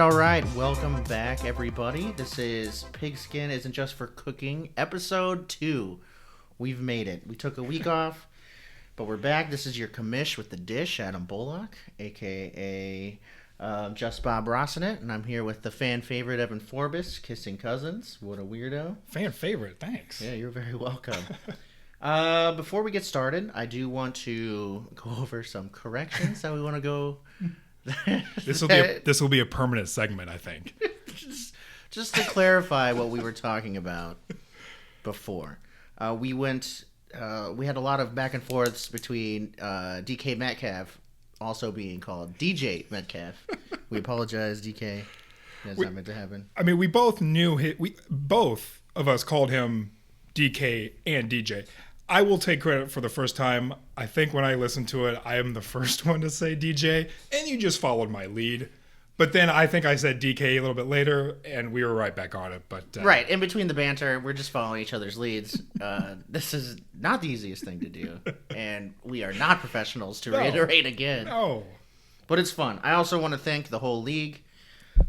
right. Welcome back, everybody. This is Pigskin Isn't Just for Cooking, episode 2. We've made it. We took a week off, but we're back. This is your commish with the dish, Adam Bullock, a.k.a. Just Bob Rossinet, and I'm here with the fan favorite, Evan Forbes, kissing cousins. What a weirdo. Fan favorite, thanks. Yeah, you're very welcome. Before we get started, I do want to go over some corrections that we want to go... This will be a permanent segment, I think. just to clarify what we were talking about before. We had a lot of back and forths between DK Metcalf also being called DJ Metcalf. We apologize, DK. That's not meant to happen. I mean, we both knew both of us called him DK and DJ. I will take credit for the first time. I think when I listened to it, I am the first one to say DJ, and you just followed my lead. But then I think I said DK a little bit later, and we were right back on it. But right, in between the banter, we're just following each other's leads. This is not the easiest thing to do, and we are not professionals, to reiterate again. No. But it's fun. I also want to thank the whole league.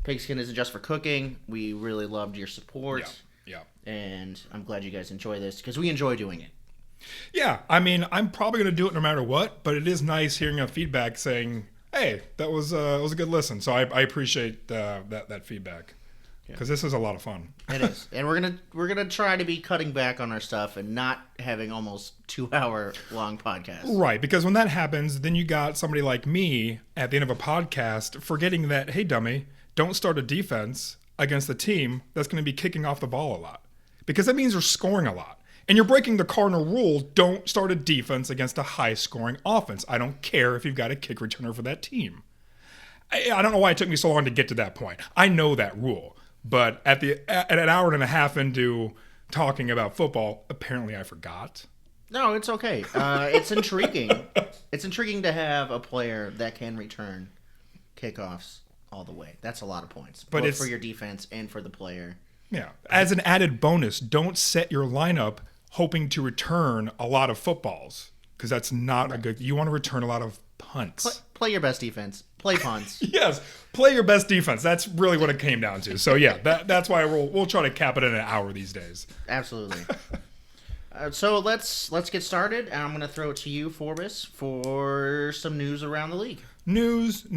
Pigskin Isn't Just for Cooking. We really loved your support. Yeah. And I'm glad you guys enjoy this, because we enjoy doing it. Yeah, I mean, I'm probably going to do it no matter what, but it is nice hearing a feedback saying, hey, that was a good listen. So I appreciate that feedback, because this is a lot of fun. It is. And we're gonna try to be cutting back on our stuff and not having almost 2-hour long podcasts. Right, because when that happens, then you got somebody like me at the end of a podcast forgetting that, hey, dummy, don't start a defense against a team that's going to be kicking off the ball a lot, because that means you're scoring a lot. And you're breaking the cardinal rule, don't start a defense against a high-scoring offense. I don't care if you've got a kick returner for that team. I don't know why it took me so long to get to that point. I know that rule. But at an hour and a half into talking about football, apparently I forgot. No, it's okay. It's intriguing. It's intriguing to have a player that can return kickoffs all the way. That's a lot of points, but both for your defense and for the player. Yeah. As an added bonus, don't set your lineup hoping to return a lot of footballs, because that's not a good... You want to return a lot of punts. Play your best defense. Play punts. Yes, play your best defense. That's really what it came down to. So yeah, that's why we'll try to cap it in an hour these days. Absolutely. So let's get started. I'm going to throw it to you, Forbes, for some news around the league. News.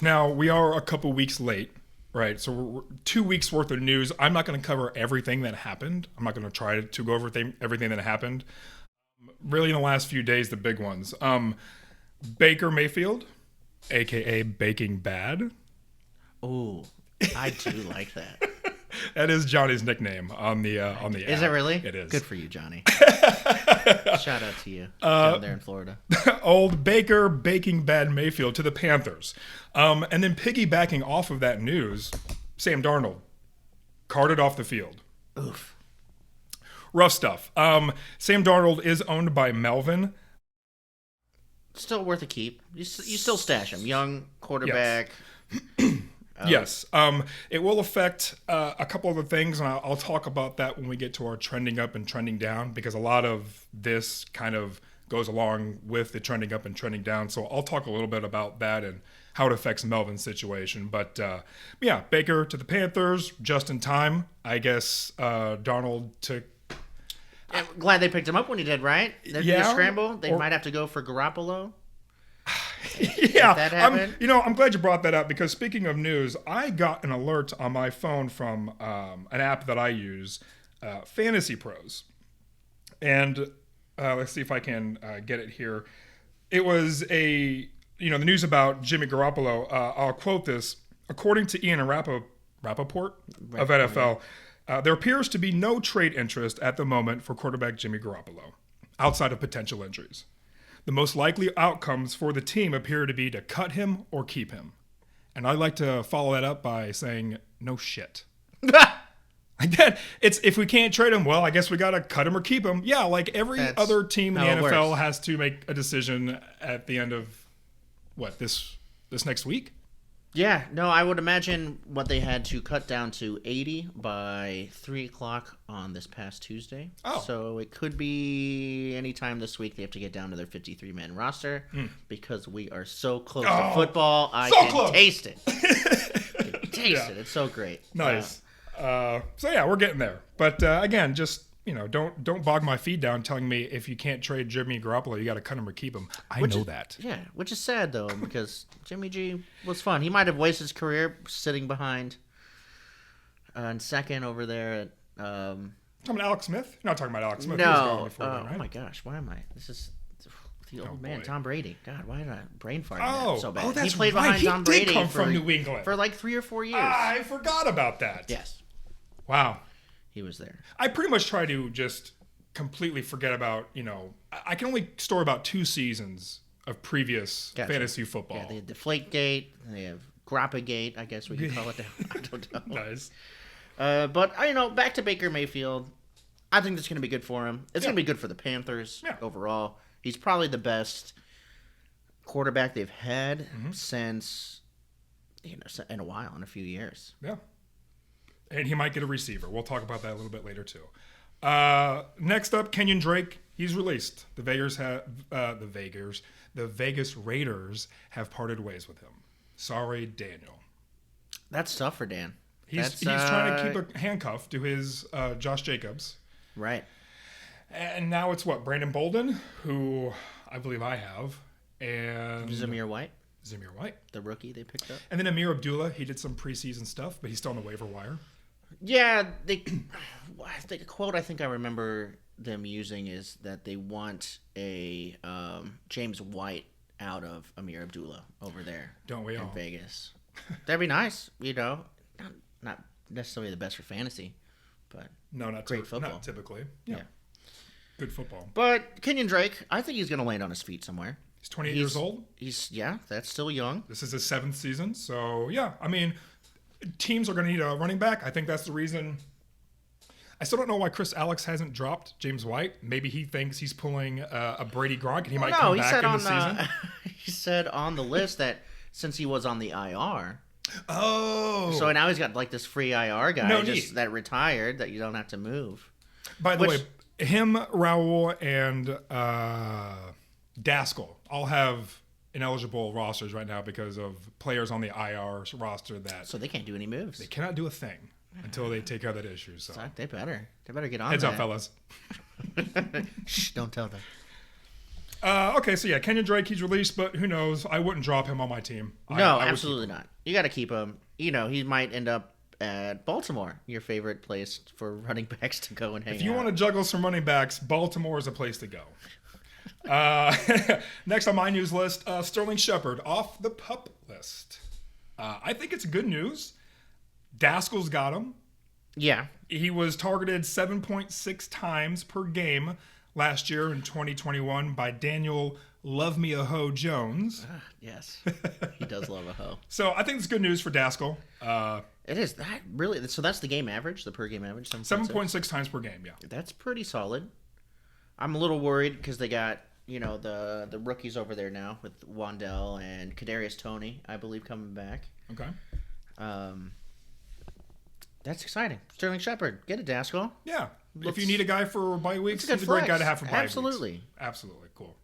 Now, we are a couple weeks late. Right, so we're 2 weeks worth of news. I'm not going to cover everything that happened. I'm not going to try to go over everything that happened. Really, in the last few days, the big ones. Baker Mayfield, a.k.a. Baking Bad. Ooh, I do like that. That is Johnny's nickname on the app. Is it really? It is. Good for you, Johnny. Shout out to you down there in Florida. Old Baker Baking Bad Mayfield to the Panthers. And then piggybacking off of that news, Sam Darnold carted off the field. Oof. Rough stuff. Sam Darnold is owned by Melvin. Still worth a keep. You still stash him. Young quarterback. Yes. It will affect a couple of the things, and I'll talk about that when we get to our trending up and trending down, because a lot of this kind of goes along with the trending up and trending down. So I'll talk a little bit about that and how it affects Melvin's situation. But yeah, Baker to the Panthers, just in time. I guess Darnold took... I'm glad they picked him up when he did, right? There'd be a scramble. They might have to go for Garoppolo. Yeah, that happened. I'm glad you brought that up, because speaking of news, I got an alert on my phone from an app that I use, Fantasy Pros. And let's see if I can get it here. It was the news about Jimmy Garoppolo. I'll quote this. According to Ian Rappaport of NFL, there appears to be no trade interest at the moment for quarterback Jimmy Garoppolo, outside of potential injuries. The most likely outcomes for the team appear to be to cut him or keep him. And I'd like to follow that up by saying, no shit. Again, it's if we can't trade him, well, I guess we got to cut him or keep him. Yeah, like every other team in the NFL has to make a decision at the end of, this next week? Yeah, no, I would imagine what they had to cut down to 80 by 3 o'clock on this past Tuesday. Oh. So it could be any time this week they have to get down to their 53-man roster because we are so close to football. I can taste it. taste it. It's so great. Nice. So yeah, we're getting there. But again, just don't bog my feed down telling me if you can't trade Jimmy Garoppolo, you got to cut him or keep him. I know that. Yeah, which is sad though because Jimmy G was fun. He might have wasted his career sitting behind in second over there at. Talking about Alex Smith? You're not talking about Alex Smith. No. Right? Oh my gosh, why am I? This is the old man, boy. Tom Brady. God, why did I brain fart so bad? Oh, that's he played right. behind Tom Brady He did come from New England for like 3 or 4 years. I forgot about that. Yes, Wow. he was there. I pretty much try to just completely forget about, I can only store about 2 seasons of previous fantasy football. Yeah, they have Deflategate, they have Grappagate, I guess we could call it that. I don't know. Nice. But, back to Baker Mayfield. I think that's going to be good for him. It's going to be good for the Panthers overall. He's probably the best quarterback they've had since, in a while, in a few years. Yeah. And he might get a receiver. We'll talk about that a little bit later, too. Next up, Kenyon Drake. He's released. The Vegas Raiders have parted ways with him. Sorry, Daniel. That's tough for Dan. He's trying to keep a handcuff to his Josh Jacobs. Right. And now it's Brandon Bolden, who I believe I have, and Zamir White, the rookie they picked up. And then Amir Abdullah, he did some preseason stuff, but he's still on the waiver wire. Yeah, the quote I think I remember them using is that they want a James White out of Amir Abdullah over there. Don't we in all? Vegas. That'd be nice, not necessarily the best for fantasy, but not great football. Not typically. Yeah. Good football. But Kenyon Drake, I think he's going to land on his feet somewhere. He's 28 years old. That's still young. This is his 7th season, so yeah, I mean, teams are going to need a running back. I think that's the reason. I still don't know why Chris Alex hasn't dropped James White. Maybe he thinks he's pulling a Brady Gronk and he might come back in the season. He said on the list that since he was on the IR. Oh. So now he's got like this free IR guy that retired that you don't have to move. By the way, him, Raul, and Daskell all have ineligible rosters right now because of players on the IR roster so they can't do any moves. They cannot do a thing until they take care of that issue. So they better get on. Heads up, fellas. Shh, don't tell them. Okay, so yeah, Kenyon Drake, he's released, but who knows? I wouldn't drop him on my team. No, absolutely not. You got to keep him. He might end up at Baltimore, your favorite place for running backs to go and hang out. If you want to juggle some running backs, Baltimore is a place to go. Next on my news list, Sterling Shepard off the PUP list. I think it's good news. Daskell's got him. Yeah. He was targeted 7.6 times per game last year in 2021 by Daniel Love Me a Ho Jones. Yes. He does love a hoe. So I think it's good news for Daskell. It is. That really. So that's the game average, the per game average? 7.6 times per game, yeah. That's pretty solid. I'm a little worried because they got, the rookies over there now with Wandell and Kadarius Toney, I believe, coming back. Okay. That's exciting. Sterling Shepard, get it, Daskell. Yeah. If you need a guy for bye weeks, he's a flex. great guy to have for bye Absolutely. weeks. Absolutely. Cool.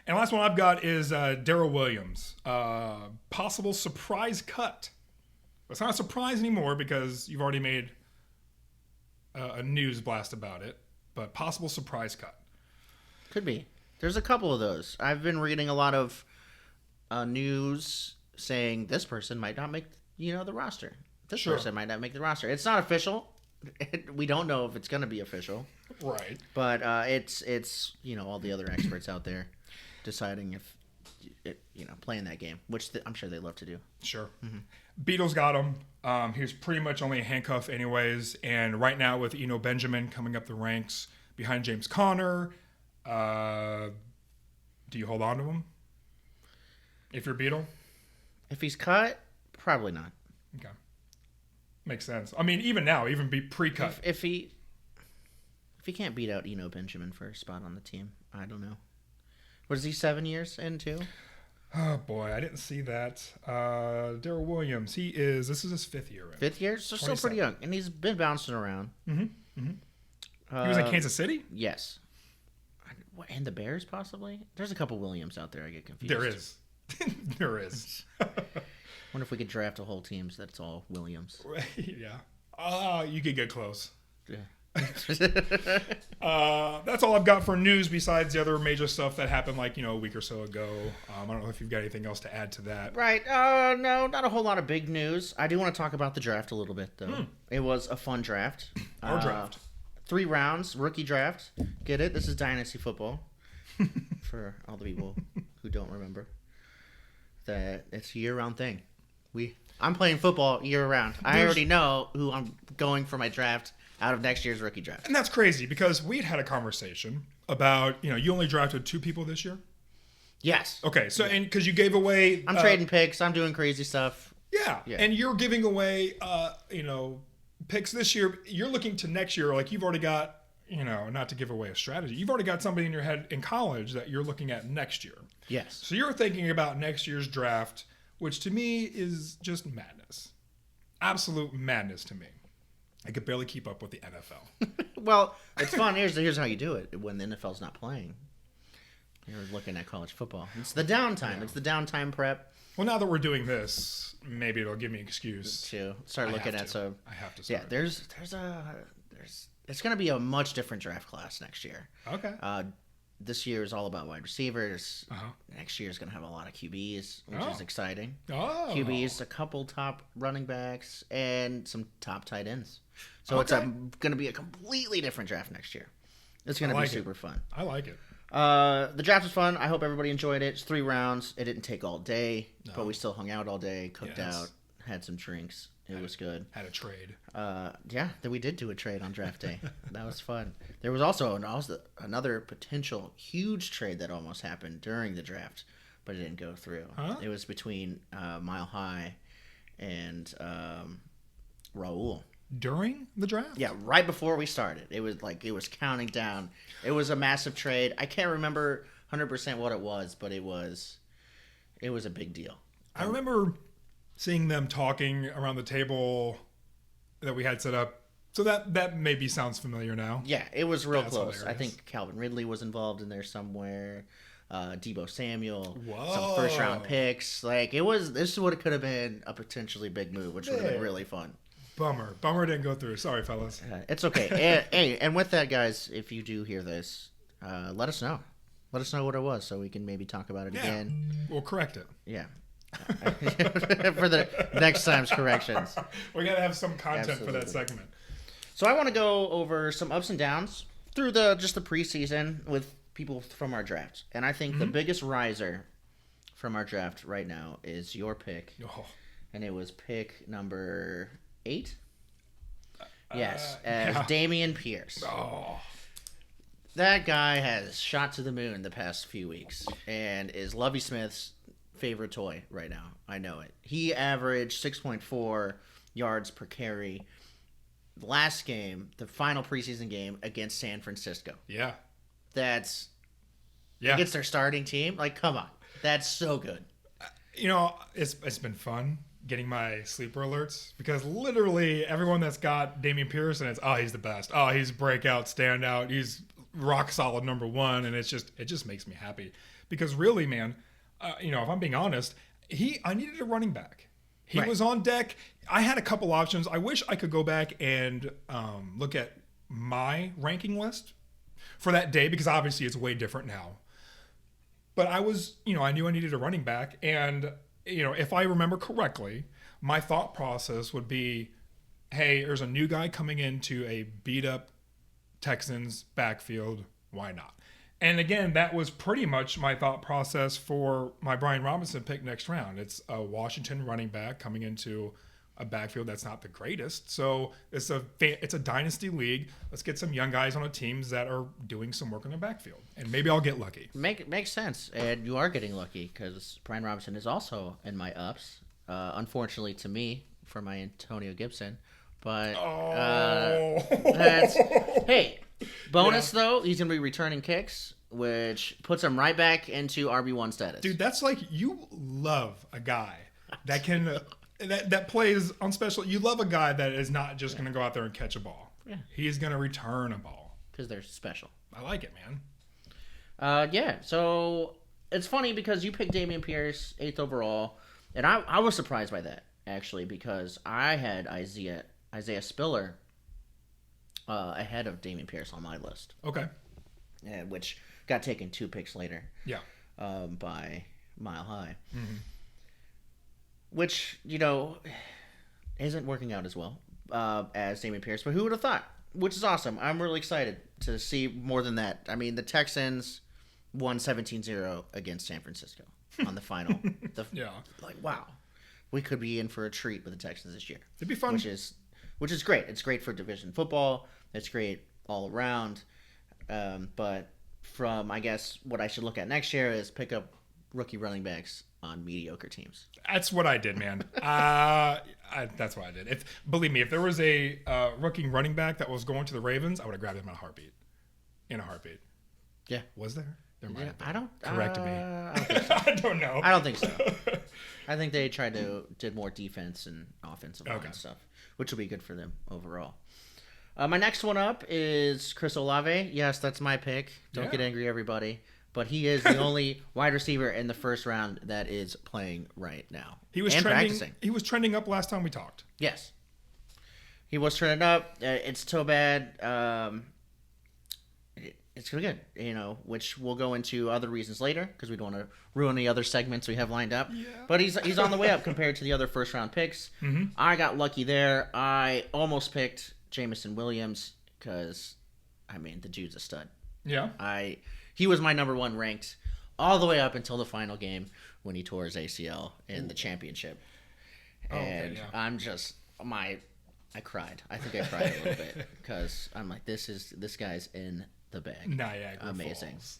And last one I've got is Darrell Williams. Possible surprise cut. It's not a surprise anymore because you've already made a news blast about it, but possible surprise cut. Could be. There's a couple of those. I've been reading a lot of news saying this person might not make, the roster. This person might not make the roster. It's not official. We don't know if it's going to be official. Right. But it's all the other experts out there deciding if playing that game, which I'm sure they love to do. Sure. Mm-hmm. Beatles got him. He was pretty much only a handcuff anyways, and right now with Eno Benjamin coming up the ranks behind James Conner, do you hold on to him if you're Beetle? If he's cut, probably not. Okay. Makes sense. I mean, even now, even be pre-cut. If he can't beat out Eno Benjamin for a spot on the team, I don't know. Was he 7 years in too? Oh boy, I didn't see that. Darrell Williams, this is his 5th year. 5th year, so still pretty young, and he's been bouncing around. Mm-hmm. Mm-hmm. He was in Kansas City. Yes. And the Bears possibly. There's a couple Williams out there. I get confused. There is. There is. Wonder if we could draft a whole team so that's all Williams. Yeah. You could get close. Yeah. That's all I've got for news besides the other major stuff that happened like, a week or so ago. I don't know if you've got anything else to add to that. Right. No, not a whole lot of big news. I do want to talk about the draft a little bit, though. It was a fun draft. Our draft. 3 rounds, rookie draft. Get it? This is Dynasty football. For all the people who don't remember. That it's a year-round thing. I'm playing football year-round. I already know who I'm going for my draft out of next year's rookie draft. And that's crazy because we'd had a conversation about, you only drafted 2 people this year? Yes. Okay, so and because you gave away... I'm trading picks. I'm doing crazy stuff. Yeah, and you're giving away, picks this year. You're looking to next year, like you've already got, not to give away a strategy. You've already got somebody in your head in college that you're looking at next year. Yes. So you're thinking about next year's draft, which to me is just madness. Absolute madness to me. I could barely keep up with the NFL. Well, it's fun. Here's how you do it when the NFL's not playing. You're looking at college football. It's the downtime. Yeah. It's the downtime prep. Well, now that we're doing this, maybe it'll give me an excuse to start looking at some. I have to start. Yeah, it's going to be a much different draft class next year. Okay. This year is all about wide receivers. Uh-huh. Next year is going to have a lot of QBs, which is exciting. Oh. QBs, a couple top running backs, and some top tight ends. So it's going to be a completely different draft next year. It's going to be super fun. I like it. The draft was fun. I hope everybody enjoyed it. It's 3 rounds. It didn't take all day, but we still hung out all day, cooked out, had some drinks. It was good. Had a trade. We did do a trade on draft day. That was fun. There was also another potential huge trade that almost happened during the draft, but it didn't go through. Huh? It was between Mile High and Raul. During the draft? Yeah, right before we started. It was counting down. It was a massive trade. I can't remember 100% what it was, but it was a big deal. I remember seeing them talking around the table that we had set up. So that maybe sounds familiar now. Yeah, it was real close. Hilarious. I think Calvin Ridley was involved in there somewhere. Debo Samuel. Whoa. Some first round picks. This would have could have been a potentially big move, which would have been really fun. Bummer didn't go through. Sorry, fellas. It's okay. and with that, guys, if you do hear this, let us know. Let us know what it was so we can maybe talk about it again. We'll correct it. Yeah. For the next time's corrections. We got to have some content for that segment. So I want to go over some ups and downs through the preseason with people from our draft. And I think the biggest riser from our draft right now is your pick. Oh. And it was pick number 8. Yes, as Damian Pierce. Oh. That guy has shot to the moon the past few weeks and is Lovie Smith's favorite toy right now. I know it. He averaged 6.4 yards per carry last game, the final preseason game against San Francisco. Yeah. That's against their starting team. Like, come on. That's so good. It's been fun getting my sleeper alerts because literally everyone that's got Damian Pierce and it's he's the best. Oh, he's breakout, standout. He's rock solid number 1, and it just makes me happy because really, man, if I'm being honest, I needed a running back. He was on deck. I had a couple options. I wish I could go back and look at my ranking list for that day because obviously it's way different now. But I knew I needed a running back, and if I remember correctly, my thought process would be, hey, there's a new guy coming into a beat up Texans backfield. Why not? And again, that was pretty much my thought process for my Brian Robinson pick next round. It's a Washington running back coming into a backfield that's not the greatest. So it's a dynasty league. Let's get some young guys on the teams that are doing some work in the backfield, and maybe I'll get lucky. Makes sense, and you are getting lucky because Brian Robinson is also in my ups. Unfortunately to me, for my Antonio Gibson, but hey. Bonus, though, he's going to be returning kicks, which puts him right back into RB1 status. Dude, that's like you love a guy that can that plays on special. You love a guy that is not just going to go out there and catch a ball. Yeah. He's going to return a ball. Because they're special. I like it, man. So it's funny because you picked Damian Pierce 8th overall. And I was surprised by that, actually, because I had Isaiah Spiller ahead of Dameon Pierce on my list, Okay. which got taken 2 picks later Yeah. by Mile High. Mm-hmm. Which, isn't working out as well as Dameon Pierce, but who would have thought? Which is awesome. I'm really excited to see more than that. I mean, the Texans won 17-0 against San Francisco on the final. Yeah. Like, wow. We could be in for a treat with the Texans this year. It'd be fun. Which is great. It's great for division football. It's great all around. But from, I guess, what I should look at next year is pick up rookie running backs on mediocre teams. That's what I did, man. That's what I did. Believe me, if there was a rookie running back that was going to the Ravens, I would have grabbed him in a heartbeat. Yeah. Was there? There might have been. I don't... Correct me. I don't think so. I don't know. I don't think so. I think they did more defense and offensive line stuff, which will be good for them overall. My next one up is Chris Olave. Yes, that's my pick. Don't get angry, everybody. But he is the only wide receiver in the first round that is playing right now. He was practicing. He was trending up last time we talked. Yes. He was trending up. It's so bad. It's really good, which we'll go into other reasons later because we don't want to ruin the other segments we have lined up. Yeah. But he's on the way up compared to the other first round picks. Mm-hmm. I got lucky there. I almost picked Jameson Williams because, the dude's a stud. Yeah. He was my number 1 ranked all the way up until the final game when he tore his ACL in the championship. And I'm just I cried. I think I cried a little bit because I'm like, this guy's in the bag. Niagara Amazing. Falls.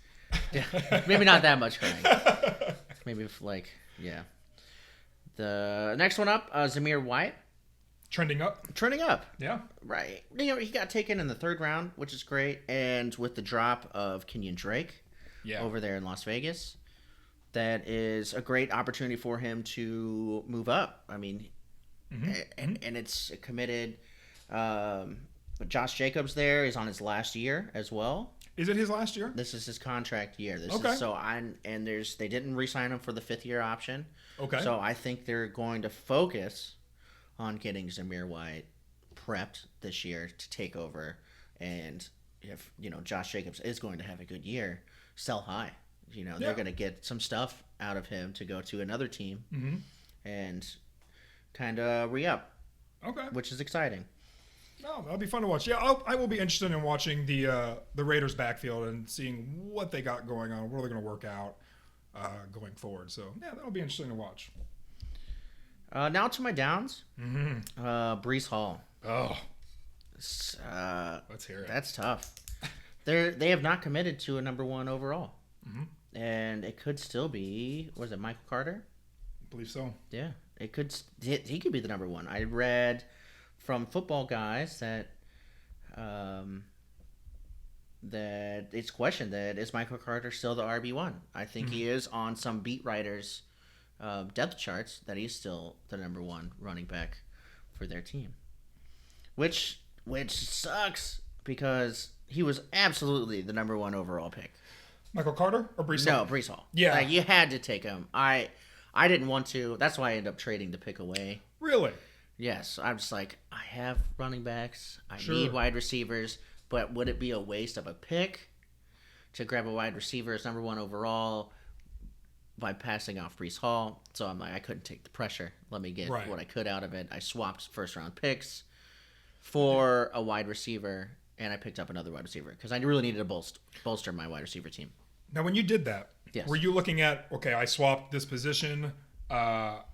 Yeah, maybe not that much crying. Maybe The next one up, Zamir White. Trending up. Yeah. Right. He got taken in the 3rd round, which is great. And with the drop of Kenyon Drake over there in Las Vegas, that is a great opportunity for him to move up. And it's committed. But Josh Jacobs there is on his last year as well. Is it his last year? This is his contract year. Okay. They didn't re-sign him for the 5th year option. Okay. So I think they're going to focus on getting Zamir White prepped this year to take over. And if, Josh Jacobs is going to have a good year, sell high. They're going to get some stuff out of him to go to another team and kind of re-up. Okay. Which is exciting. No, that'll be fun to watch. Yeah, I will be interested in watching the Raiders backfield and seeing what they got going on, what are they going to work out going forward. So, yeah, that'll be interesting to watch. Now to my downs. Mm-hmm. Breece Hall. Oh. Let's hear it. That's tough. They have not committed to a number 1 overall. Mm-hmm. And it could still be, was it Michael Carter? I believe so. Yeah. He could be the number 1. I read from Football Guys that it's questioned that is Michael Carter still the RB1. I think he is on some beat writers' depth charts that he's still the number 1 running back for their team, which sucks because he was absolutely the number 1 overall pick. Michael Carter or Breece Hall? No, Breece Hall. Yeah, you had to take him. I didn't want to. That's why I ended up trading the pick away. Really? Yes, I'm just like, I have running backs. I need wide receivers. But would it be a waste of a pick to grab a wide receiver as number 1 overall by passing off Breece Hall? So I'm like, I couldn't take the pressure. Let me get what I could out of it. I swapped first-round picks for a wide receiver, and I picked up another wide receiver because I really needed to bolster my wide receiver team. Now, when you did that, yes. Were you looking at, okay, I swapped this position, now...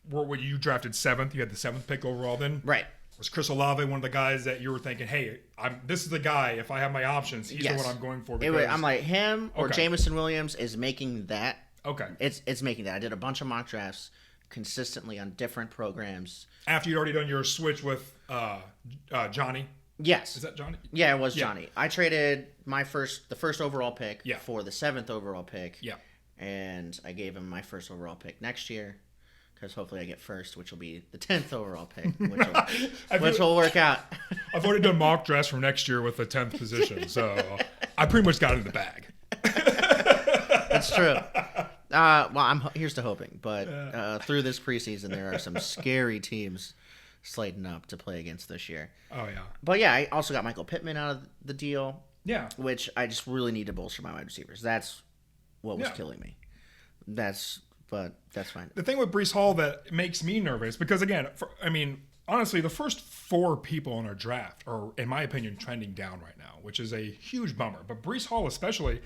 What you drafted 7th? You had the 7th pick overall then? Right. Was Chris Olave one of the guys that you were thinking, hey, this is the guy, if I have my options, he's the one I'm going for? Because... I'm like, him or Jameson Williams is making that. Okay. It's making that. I did a bunch of mock drafts consistently on different programs. After you'd already done your switch with Johnny? Yes. Is that Johnny? Yeah, it was Johnny. I traded the first overall pick for the 7th overall pick. Yeah. And I gave him my first overall pick next year because hopefully I get first, which will be the 10th overall pick, which will work out. I've already done mock drafts for next year with the 10th position, so I pretty much got it in the bag. That's true. Here's to hoping. But through this preseason, there are some scary teams slating up to play against this year. Oh yeah. But yeah, I also got Michael Pittman out of the deal. Yeah. Which I just really need to bolster my wide receivers. That's what was killing me. But that's fine. The thing with Breece Hall that makes me nervous, because again, honestly, the first 4 people in our draft are, in my opinion, trending down right now, which is a huge bummer. But Breece Hall especially,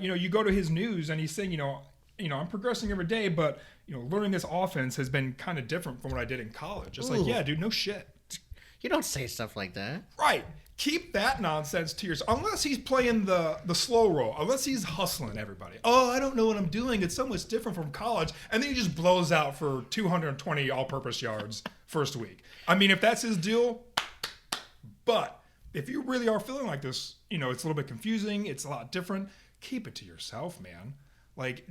you go to his news and he's saying, I'm progressing every day, but learning this offense has been kind of different from what I did in college. It's like, yeah, dude, no shit. You don't say stuff like that. Right. Keep that nonsense to yourself. Unless he's playing the slow roll. Unless he's hustling everybody. Oh, I don't know what I'm doing. It's so much different from college. And then he just blows out for 220 all-purpose yards first week. I mean, if that's his deal, but if you really are feeling like this, it's a little bit confusing. It's a lot different. Keep it to yourself, man. Like,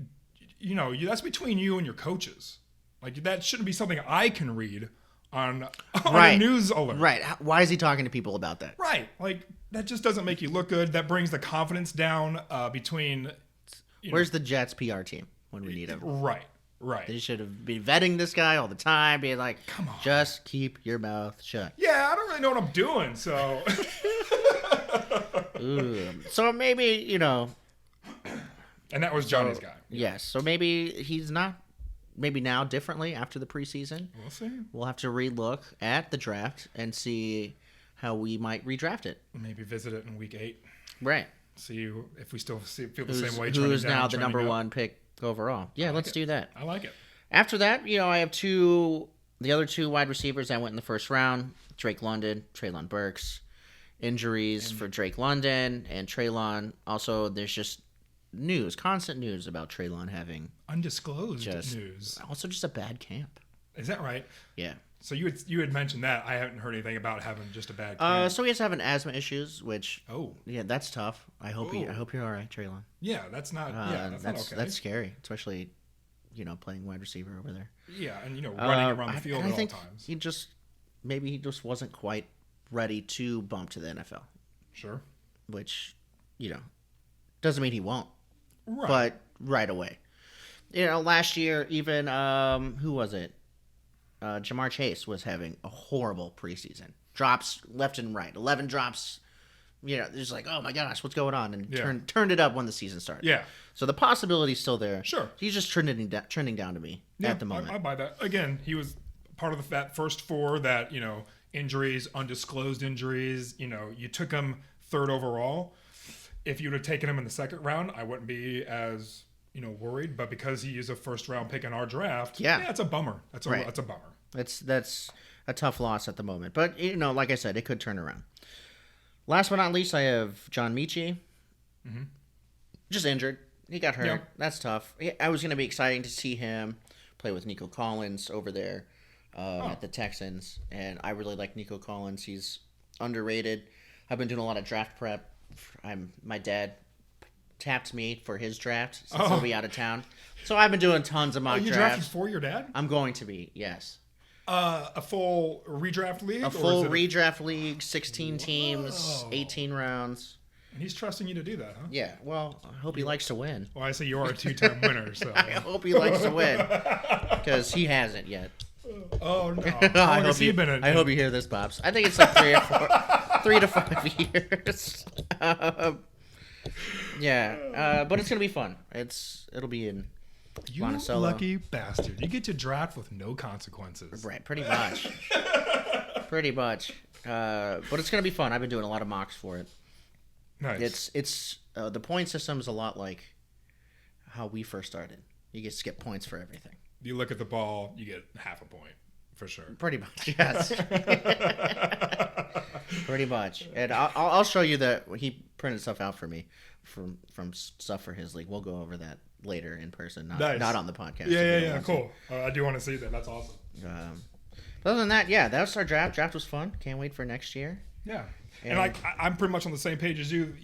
that's between you and your coaches. Like, that shouldn't be something I can read on a news alert. Right. Why is he talking to people about that? Right. Like, that just doesn't make you look good. That brings the confidence down between... Where's the Jets PR team when we need them? Right. They should have been vetting this guy all the time, being like, come on, just keep your mouth shut. Yeah, I don't really know what I'm doing, so... So maybe, And that was Johnny's guy. Yes. So maybe he's not... Maybe now differently after the preseason. We'll see. We'll have to relook at the draft and see how we might redraft it. Maybe visit it in week 8. Right. See if we still feel the same way. Who is now the number 1 pick overall. Yeah, let's do that. I like it. After that, I have the other 2 wide receivers that went in the first round. Drake London, Treylon Burks. Injuries for Drake London and Treylon. Also, there's just constant news about Treylon having undisclosed news. Also, just a bad camp. Is that right? Yeah. So you had mentioned that. I haven't heard anything about having just a bad camp. So he's having asthma issues, which that's tough. I hope you're all right, Treylon. Yeah, that's not. That's not okay. That's scary, especially playing wide receiver over there. Yeah, and running around the field at all times. He just wasn't quite ready to bump to the NFL. Sure. Which doesn't mean he won't. Right. But right away. Last year, even, who was it? Jamar Chase was having a horrible preseason. Drops left and right. 11 drops. There's like, oh my gosh, what's going on? And turned it up when the season started. Yeah. So the possibility's still there. Sure. He's just trending down to me at the moment. I buy that. Again, he was part of that first 4 that, injuries, undisclosed injuries. You took him 3rd overall. If you would have taken him in the 2nd round, I wouldn't be as worried. But because he is a first-round pick in our draft, it's a bummer. That's a bummer. That's a tough loss at the moment. But like I said, it could turn around. Last but not least, I have John Michie. Mm-hmm. Just injured. He got hurt. Yeah. That's tough. I was going to be exciting to see him play with Nico Collins over there at the Texans, and I really like Nico Collins. He's underrated. I've been doing a lot of draft prep. My dad tapped me for his draft since he'll be out of town. So I've been doing tons of mock drafts. You drafted for your dad? I'm going to be, yes. A full redraft league? A full redraft league, 16 teams, 18 rounds. And he's trusting you to do that, huh? Yeah, well, I hope he likes to win. Well, I say you are a 2-time winner, so... I hope he likes to win, because he hasn't yet. Oh, no. How long has he been I hope you hear this, Pops. I think it's like 3 to 5 years. But it's gonna be fun. It'll be in Monticello. You lucky bastard! You get to draft with no consequences. Right, pretty much. But it's gonna be fun. I've been doing a lot of mocks for it. Nice. It's the point system is a lot like how we first started. You get to get points for everything. You look at the ball, you get half a point. For sure. Pretty much, yes. Pretty much. And I'll show you that he printed stuff out for me from stuff for his league. We'll go over that later in person, not on the podcast. Yeah, cool. I do want to see that. That's awesome. Other than that, that was our draft. Draft was fun. Can't wait for next year. Yeah. And I'm pretty much on the same page as you.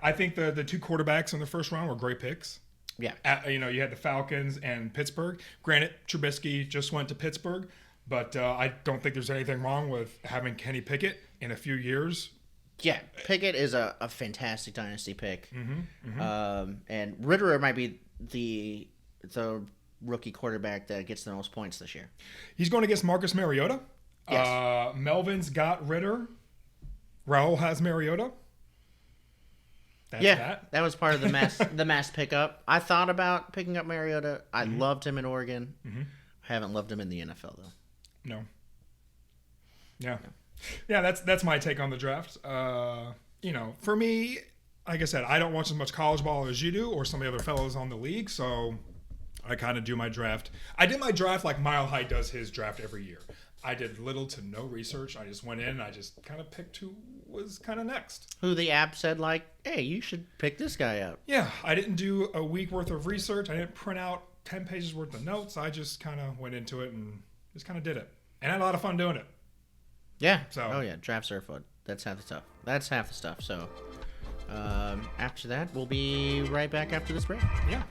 I think the 2 quarterbacks in the first round were great picks. Yeah. You had the Falcons and Pittsburgh. Granted, Trubisky just went to Pittsburgh, but I don't think there's anything wrong with having Kenny Pickett in a few years Yeah, Pickett is a fantastic dynasty pick. And Ritter might be the rookie quarterback that gets the most points this year. He's going against Marcus Mariota. Yes. Melvin's got Ritter. Raul has Mariota. That's that was part of the mass pickup. I thought about picking up Mariota. I loved him in Oregon. I haven't loved him in the NFL though. No. Yeah. That's my take on the draft. For me, like I said, I don't watch as much college ball as you do, or some of the other fellows on the league. So I kind of do my draft. I did my draft like Mile High does his draft every year. I did little to no research. I just went in and I just kind of picked who was kind of next. Who the app said like, hey, you should pick this guy up. Yeah, I didn't do a week worth of research. I didn't print out 10 pages worth of notes. I just kind of went into it and just kind of did it. And I had a lot of fun doing it. Yeah. So. Oh, yeah. Drafts are fun. That's half the stuff. So after that, we'll be right back after this break. Yeah.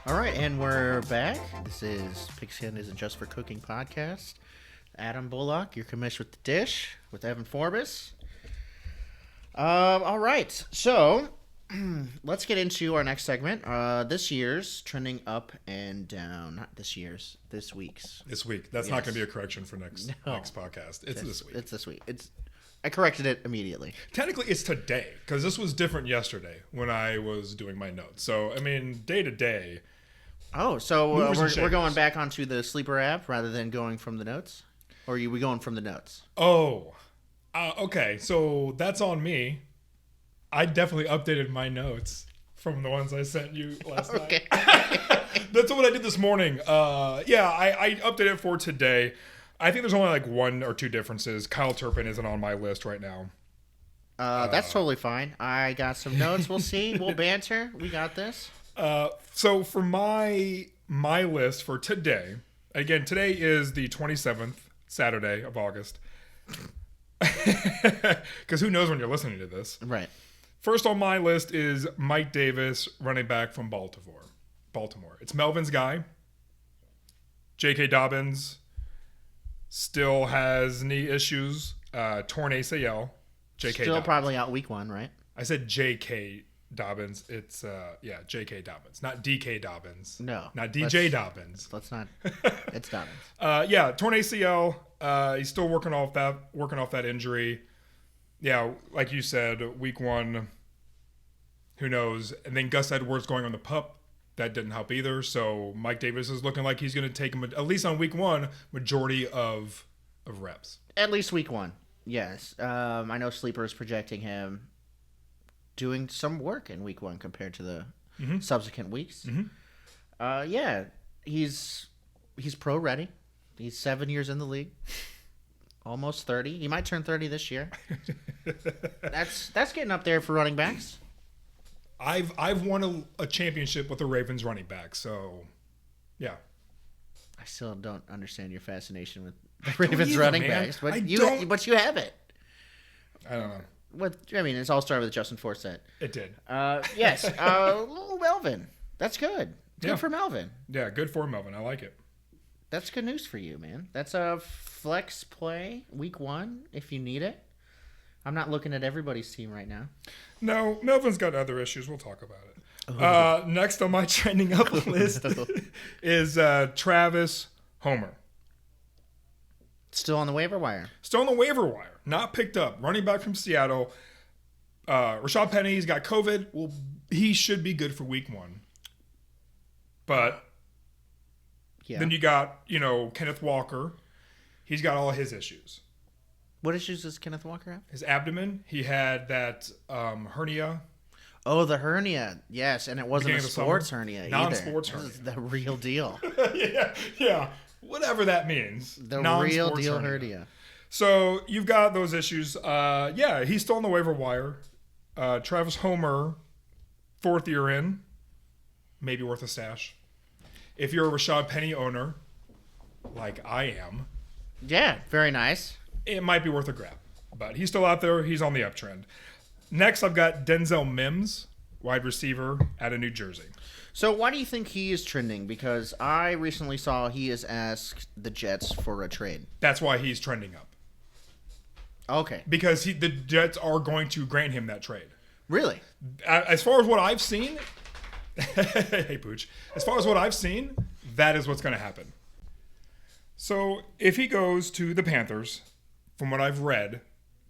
All right, and we're back. This is Pigskin Isn't Just for Cooking podcast. Adam Bullock, your commish with the dish, with Evan Forbes. All right, so let's get into our next segment. This year's trending up and down. Not this year's, this week's. This week. That's not going to be a correction for next podcast. It's this week. It's this week. I corrected it immediately. Technically, it's today, because this was different yesterday when I was doing my notes. So, I mean, day to day. Oh, so we're going back onto the Sleeper app rather than going from the notes? Or are we going from the notes? Oh, okay. So that's on me. I definitely updated my notes from the ones I sent you last night. That's what I did this morning. I updated it for today. I think there's only like one or two differences. Kyle Turpin isn't on my list right now. That's totally fine. I got some notes. We'll see. We'll banter. We got this. So for my list for today, again, today is the 27th, Saturday of August. Because who knows when you're listening to this. Right. First on my list is Mike Davis, running back from Baltimore. It's Melvin's guy. J.K. Dobbins still has knee issues, torn ACL. J.K. Still Dobbins. probably out week 1, right? I said J.K. Dobbins. It's J.K. Dobbins, not D.K. Dobbins. No, not D.J. Dobbins. Let's not. It's Dobbins. Torn ACL. He's still working off that injury. Yeah, like you said, week 1. Who knows? And then Gus Edwards going on the PUP. That didn't help either. So Mike Davis is looking like he's going to take him, at least on week 1, majority of reps. At least week 1. Yes. I know Sleeper is projecting him doing some work in week 1 compared to the subsequent weeks. He's pro ready. He's 7 years in the league. Almost 30. He might turn 30 this year. That's getting up there for running backs. I've won a championship with the Ravens running back, so yeah. I still don't understand your fascination with the Ravens running backs, but you have it. I don't know. It's all started with Justin Forsett. It did. Yes. Little Melvin. That's good. Good for Melvin. Yeah, good for Melvin. I like it. That's good news for you, man. That's a flex play week 1 if you need it. I'm not looking at everybody's team right now. No, Melvin's got other issues. We'll talk about it. Next on my trending up list is Travis Homer. Still on the waiver wire. Still on the waiver wire. Not picked up. Running back from Seattle. Rashad Penny's got COVID. Well, he should be good for week 1. But then you got, Kenneth Walker. He's got all his issues. What issues does Kenneth Walker have? His abdomen. He had that hernia. Oh, the hernia. Yes, and it wasn't a sports hernia either. Non-sports hernia. This is the real deal. yeah. Whatever that means. The real deal hernia. So you've got those issues. He's still on the waiver wire. Travis Homer, 4th year in. Maybe worth a stash. If you're a Rashad Penny owner, like I am, Yeah, very nice. It might be worth a grab. But he's still out there. He's on the uptrend. Next, I've got Denzel Mims, wide receiver out of New Jersey. So why do you think he is trending? Because I recently saw he has asked the Jets for a trade. That's why he's trending up. Okay. Because the Jets are going to grant him that trade. Really? As far as what I've seen, hey Pooch, as far as what I've seen, that is what's going to happen. So if he goes to the Panthers, from what I've read,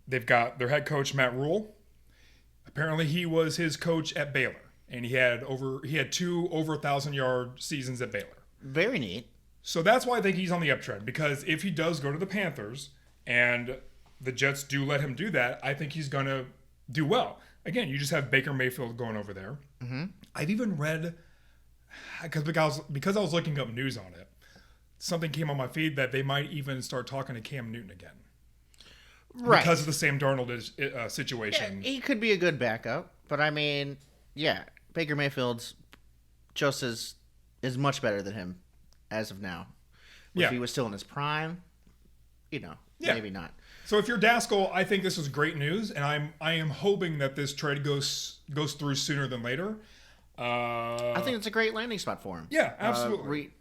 they've got their head coach Matt Rule. Apparently, he was his coach at Baylor, and he had 2 over 1,000-yard seasons at Baylor. Very neat. So that's why I think he's on the uptrend, because if he does go to the Panthers and the Jets do let him do that, I think he's going to do well. Again, you just have Baker Mayfield going over there. Mm-hmm. I've even read, because I was looking up news on it, something came on my feed that they might even start talking to Cam Newton again. Right. Because of the Sam Darnold situation. Yeah, he could be a good backup, but I mean, yeah, Baker Mayfield's just is much better than him as of now. If he was still in his prime, maybe not. So if you're Daskell, I think this is great news, and I am hoping that this trade goes through sooner than later. I think it's a great landing spot for him. Yeah, absolutely.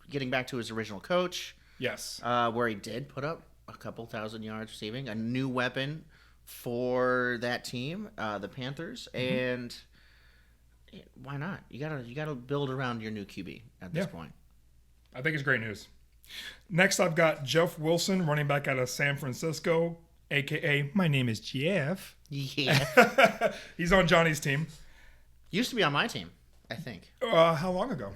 Getting back to his original coach. Yes. Where he did put up a couple thousand yards receiving, a new weapon for that team, the Panthers, and why not? You gotta build around your new QB at this point. I think it's great news. Next, I've got Jeff Wilson, running back out of San Francisco, a.k.a. my name is Jeff. Yeah. He's on Johnny's team. Used to be on my team, I think. How long ago?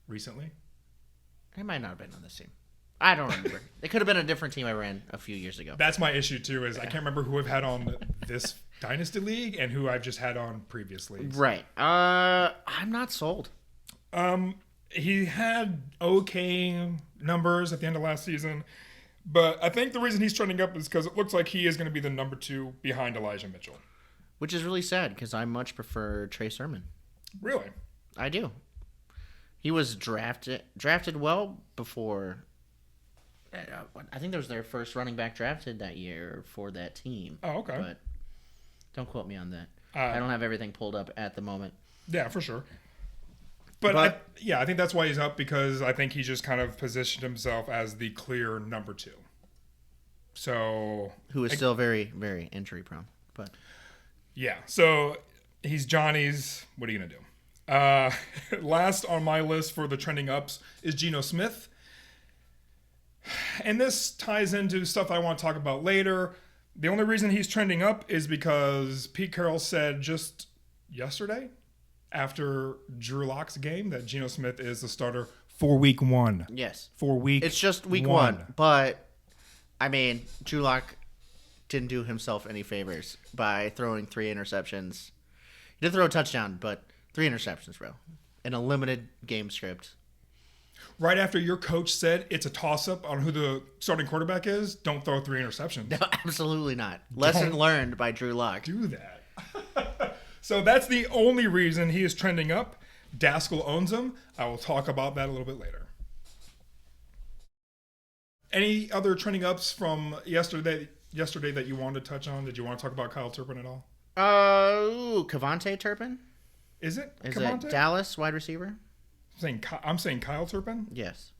Recently? He might not have been on this team. I don't remember. It could have been a different team I ran a few years ago. That's my issue, too, is I can't remember who I've had on this Dynasty League and who I've just had on previous leagues. Right. I'm not sold. He had okay numbers at the end of last season, but I think the reason he's trending up is because it looks like he is going to be the number 2 behind Elijah Mitchell. Which is really sad because I much prefer Trey Sermon. Really? I do. He was drafted well before. I think that was their first running back drafted that year for that team. Oh, okay. But don't quote me on that. I don't have everything pulled up at the moment. Yeah, for sure. But I think that's why he's up, because I think he just kind of positioned himself as the clear number 2. So who is still very, very injury prone. But yeah, so he's Johnny's. What are you gonna do? Last on my list for the trending ups is Geno Smith. And this ties into stuff I want to talk about later. The only reason he's trending up is because Pete Carroll said just yesterday, after Drew Lock's game, that Geno Smith is the starter for week 1. yes, For week it's just week 1. But I mean, Drew Lock didn't do himself any favors by throwing 3 interceptions. He did throw a touchdown, but 3 interceptions, bro, in a limited game script. Right after your coach said it's a toss-up on who the starting quarterback is, don't throw 3 interceptions. No, absolutely not. Lesson learned by Drew Lock. Do that. So that's the only reason he is trending up. Daskell owns him. I will talk about that a little bit later. Any other trending ups from yesterday that you wanted to touch on? Did you want to talk about Kyle Turpin at all? Kavonte Turpin? Is it? Is Kavonte? it Dallas wide receiver? I'm saying Kyle Turpin? Yes.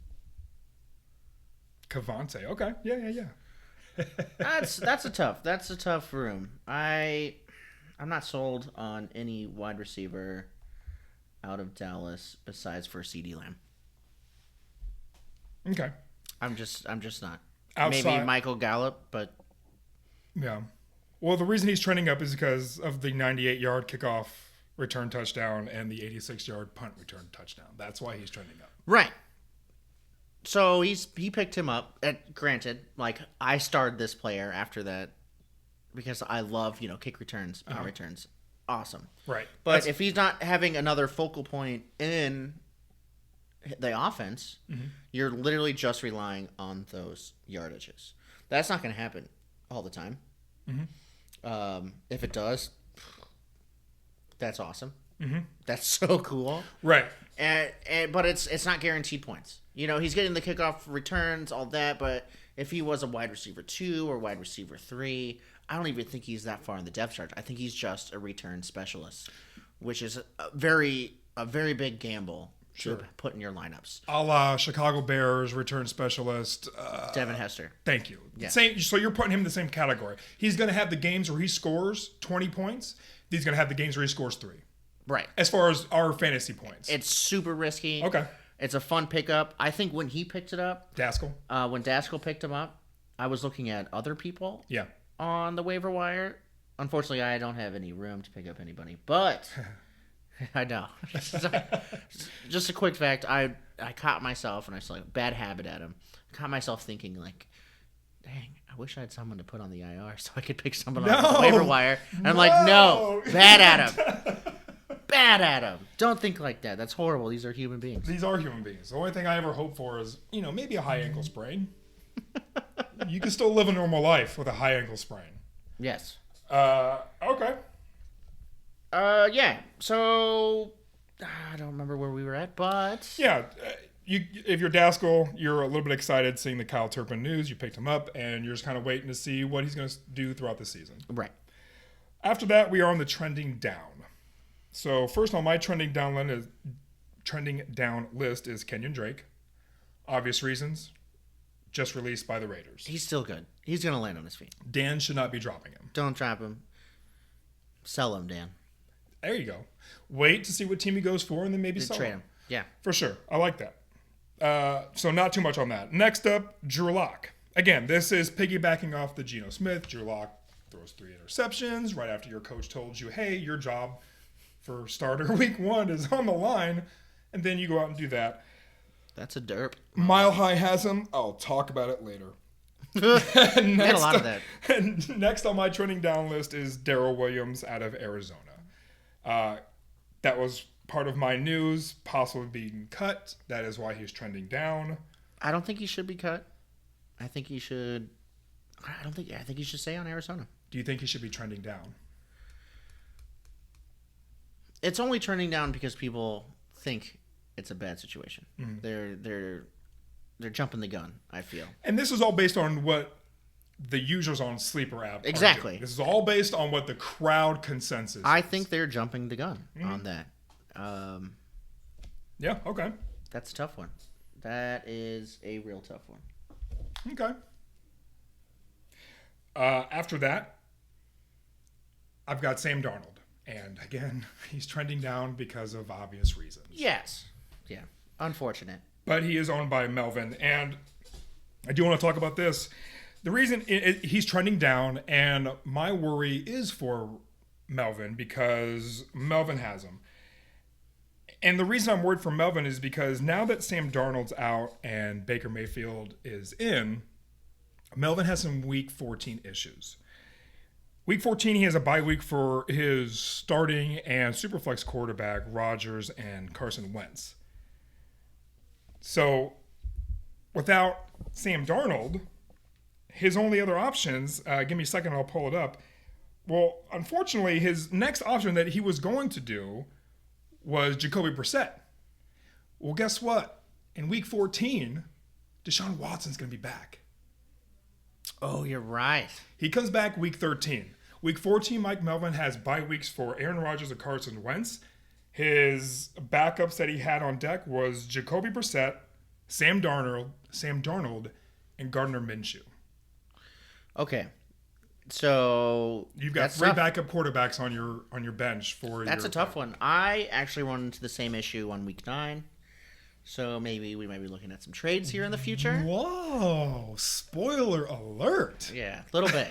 Kavonte. Okay. Yeah. That's a tough room. I'm not sold on any wide receiver out of Dallas besides for CeeDee Lamb. Okay. I'm just not. Outside, Maybe Michael Gallup, but yeah. Well, the reason he's trending up is because of the 98-yard kickoff return touchdown and the 86-yard punt return touchdown. That's why he's trending up. right. So he picked him up. Granted, like I starred this player after that because I love kick returns, punt returns, awesome. Right. But if he's not having another focal point in the offense, you're literally just relying on those yardages. That's not going to happen all the time. If it does, that's awesome. That's so cool. Right. But it's not guaranteed points. He's getting the kickoff returns, all that, but if he was a wide receiver 2 or wide receiver 3, I don't even think he's that far in the depth chart. I think he's just a return specialist, which is a very big gamble to put in your lineups. A la Chicago Bears return specialist. Devin Hester. Thank you. Yeah. So you're putting him in the same category. He's going to have the games where he scores 20 points. He's going to have the games where he scores 3. Right. As far as our fantasy points. It's super risky. Okay. It's a fun pickup. I think when he picked it up, when Daskell picked him up, I was looking at other people on the waiver wire. Unfortunately, I don't have any room to pick up anybody, but I know. Just a quick fact, I caught myself, and I saw a bad habit at him. I caught myself thinking, like, dang, I wish I had someone to put on the IR so I could pick someone off the waiver wire. And I'm like, no, bad Adam. Bad Adam. Don't think like that. That's horrible. These are human beings. These are human beings. The only thing I ever hope for is, maybe a high ankle sprain. You can still live a normal life with a high ankle sprain. Yes. Okay. Yeah. So I don't remember where we were at, but yeah, if you're Daskell, you're a little bit excited seeing the Kyle Turpin news. You picked him up, and you're just kind of waiting to see what he's going to do throughout the season. Right. After that, we are on the trending down. So first on my trending down list is Kenyon Drake. Obvious reasons. Just released by the Raiders. He's still good. He's going to land on his feet. Dan should not be dropping him. Don't drop him. Sell him, Dan. There you go. Wait to see what team he goes for, and then maybe sell trade him. Yeah. For sure. I like that. So not too much on that. Next up, Drew Lock. Again, this is piggybacking off the Geno Smith. Drew Lock throws 3 interceptions right after your coach told you, hey, your job for starter week 1 is on the line, and then you go out and do that. That's a derp. Mile High has him. I'll talk about it later. Had a lot of that. Next on my trending down list is Darrell Williams out of Arizona. That was part of my news, possibly being cut. That is why he's trending down. I don't think he should be cut. I think he should stay on Arizona. Do you think he should be trending down? It's only trending down because people think it's a bad situation. Mm-hmm. They're jumping the gun, I feel. And this is all based on what the users on Sleeper app exactly. are doing. This is all based on what the crowd consensus I is. think they're jumping the gun on that. Yeah, okay. That's a tough one. That is a real tough one. Okay. After that, I've got Sam Darnold. And again, he's trending down because of obvious reasons. Yes. Yeah. Unfortunate. But he is owned by Melvin. And I do want to talk about this. The reason he's trending down, and my worry is for Melvin because Melvin has him. And the reason I'm worried for Melvin is because now that Sam Darnold's out and Baker Mayfield is in, Melvin has some Week 14 issues. Week 14, he has a bye week for his starting and superflex quarterback, Rodgers and Carson Wentz. So, without Sam Darnold, his only other options, give me a second, I'll pull it up. Well, unfortunately, his next option that he was going to do was Jacoby Brissett. Well, guess what? In Week 14, Deshaun Watson's going to be back. Oh, you're right. He comes back Week 13. Week 14, Mike Melvin has bye weeks for Aaron Rodgers and Carson Wentz. His backups that he had on deck was Jacoby Brissett, Sam Darnold, and Gardner Minshew. Okay. So you've got 3 backup quarterbacks on your bench for That's a tough one. I actually run into the same issue on week 9. So maybe we might be looking at some trades here in the future. Whoa! Spoiler alert! Yeah, a little bit.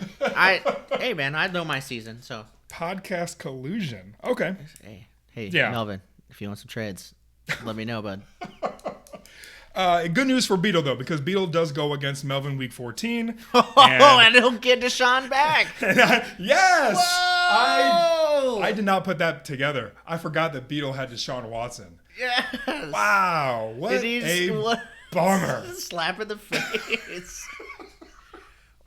Hey man, I know my season, so podcast collusion. Okay. Hey, yeah. Melvin, if you want some trades, let me know, bud. Good news for Beetle though, because Beetle does go against Melvin Week 14. And he'll get Deshaun back. Yes. Whoa! I did not put that together. I forgot that Beetle had Deshaun Watson. Yes. Wow. What a bummer. Slap in the face.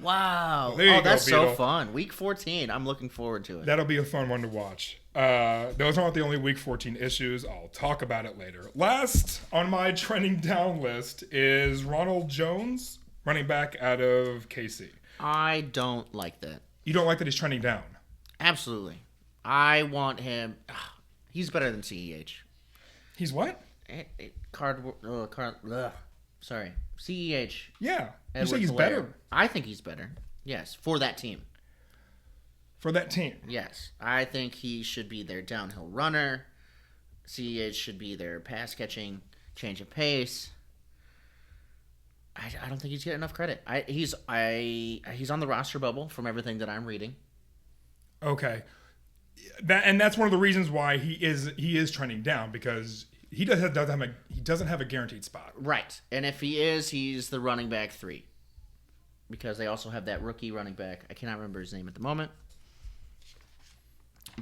Wow. Well, there you go, that's so Beetle. fun. Week 14. I'm looking forward to it. That'll be a fun one to watch. Those aren't the only Week 14 issues. I'll talk about it later. Last on my trending down list is Ronald Jones, running back out of KC. I don't like that. You don't like that he's trending down? Absolutely. I want him. He's better than CEH. He's what? Sorry. CEH. Yeah. You say Edwards he's Helaire. better I think he's better. Yes. For that team. for that team. Yes. I think he should be their downhill runner. CEH should be their pass catching, change of pace. I don't think he's getting enough credit. He's on the roster bubble from everything that I'm reading. Okay. That's one of the reasons why he is trending down, because he doesn't have a guaranteed spot. Right. And if he is, he's the running back 3. Because they also have that rookie running back. I cannot remember his name at the moment.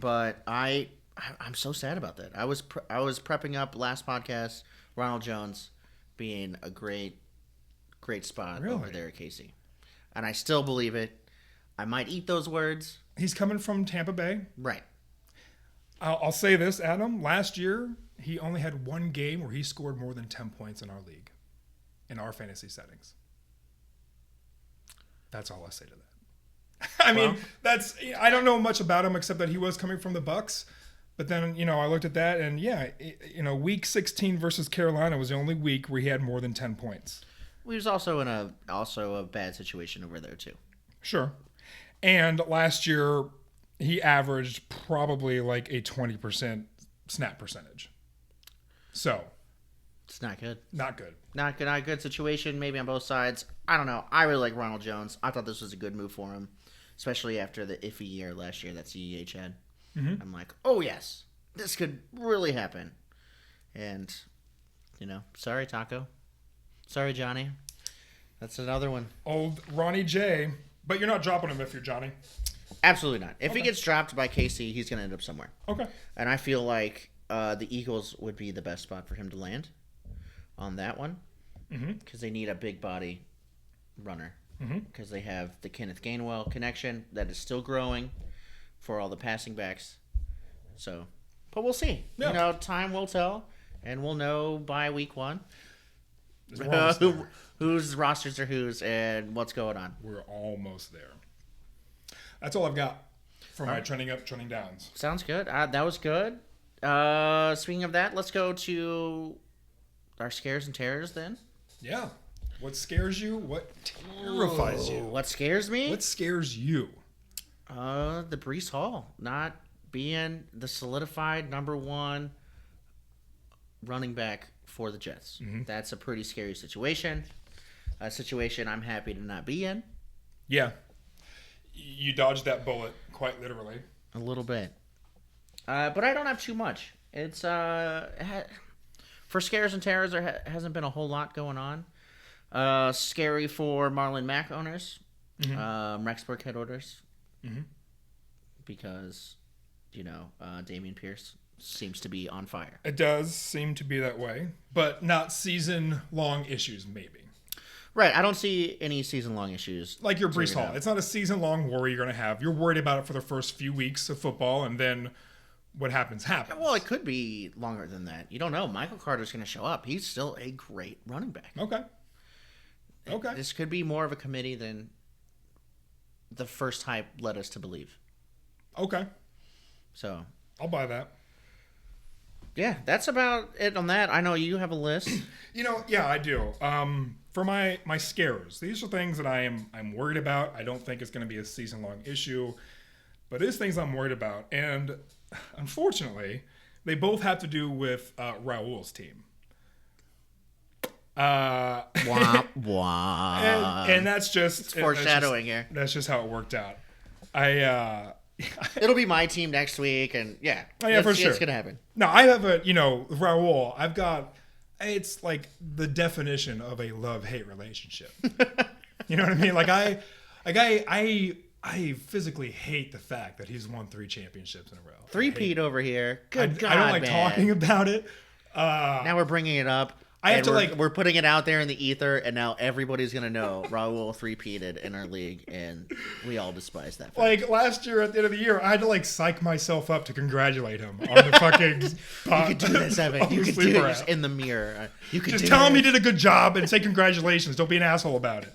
But I'm so sad about that. I was prepping up last podcast, Ronald Jones being a great spot over there at KC. And I still believe it. I might eat those words. He's coming from Tampa Bay. Right. I'll say this, Adam. Last year, he only had one game where he scored more than 10 points in our league, in our fantasy settings. That's all I say to that. I mean, I don't know much about him except that he was coming from the Bucks. But then, I looked at that, and week 16 versus Carolina was the only week where he had more than 10 points. He was also in a bad situation over there too. Sure. And last year, he averaged probably like a 20% snap percentage. So. It's not good. Not good. Not a good situation, maybe on both sides. I don't know. I really like Ronald Jones. I thought this was a good move for him, especially after the iffy year last year that CEH had. Mm-hmm. I'm like, oh, yes, this could really happen. And, sorry, Taco. Sorry, Johnny. That's another one. Old Ronnie J. But you're not dropping him if you're Johnny. Absolutely not. If he gets dropped by KC, he's going to end up somewhere. Okay. And I feel like the Eagles would be the best spot for him to land on that one, because they need a big body runner, because they have the Kenneth Gainwell connection that is still growing for all the passing backs. So, but we'll see. Yeah. Time will tell, and we'll know by week 1 whose rosters are whose and what's going on. We're almost there. That's all I've got for my trending up, trending downs. Sounds good. That was good. Speaking of that, let's go to our scares and terrors then. Yeah. What scares you? What terrifies you? What scares me? What scares you? The Breece Hall not being the solidified number 1 running back for the Jets. That's a pretty scary situation. A situation I'm happy to not be in. Yeah. You dodged that bullet, quite literally. A little bit. But I don't have too much. It's for scares and terrors, there hasn't been a whole lot going on. Scary for Marlon Mack owners, Rex Burkhead owners, because Dameon Pierce seems to be on fire. It does seem to be that way, but not season-long issues, maybe. Right, I don't see any season-long issues. Like your Breece Hall. It's not a season-long worry you're going to have. You're worried about it for the first few weeks of football, and then what happens. Well, it could be longer than that. You don't know. Michael Carter's going to show up. He's still a great running back. Okay. This could be more of a committee than the first hype led us to believe. Okay. So. I'll buy that. Yeah, that's about it on that. I know you have a list. Yeah, I do. For my scares, these are things that I'm worried about. I don't think it's going to be a season-long issue, but it is things I'm worried about. And unfortunately, they both have to do with Raul's team. Wah, wah. And that's just... It's foreshadowing here. That's just how it worked out. It'll be my team next week, and for sure. It's going to happen. No, I have Raul, I've got... It's like the definition of a love-hate relationship. You know what I mean? Like I physically hate the fact that he's won 3 championships in a row. 3-peat over here. Good God, I don't like man. talking about it. Now we're bringing it up. I have to we're putting it out there in the ether, and now everybody's gonna know Raul three-peated in our league, and we all despise that fact. Like last year at the end of the year, I had to psych myself up to congratulate him on the fucking. You could do this, Evan. You could do it just in the mirror. You could just tell him he did a good job and say congratulations. Don't be an asshole about it.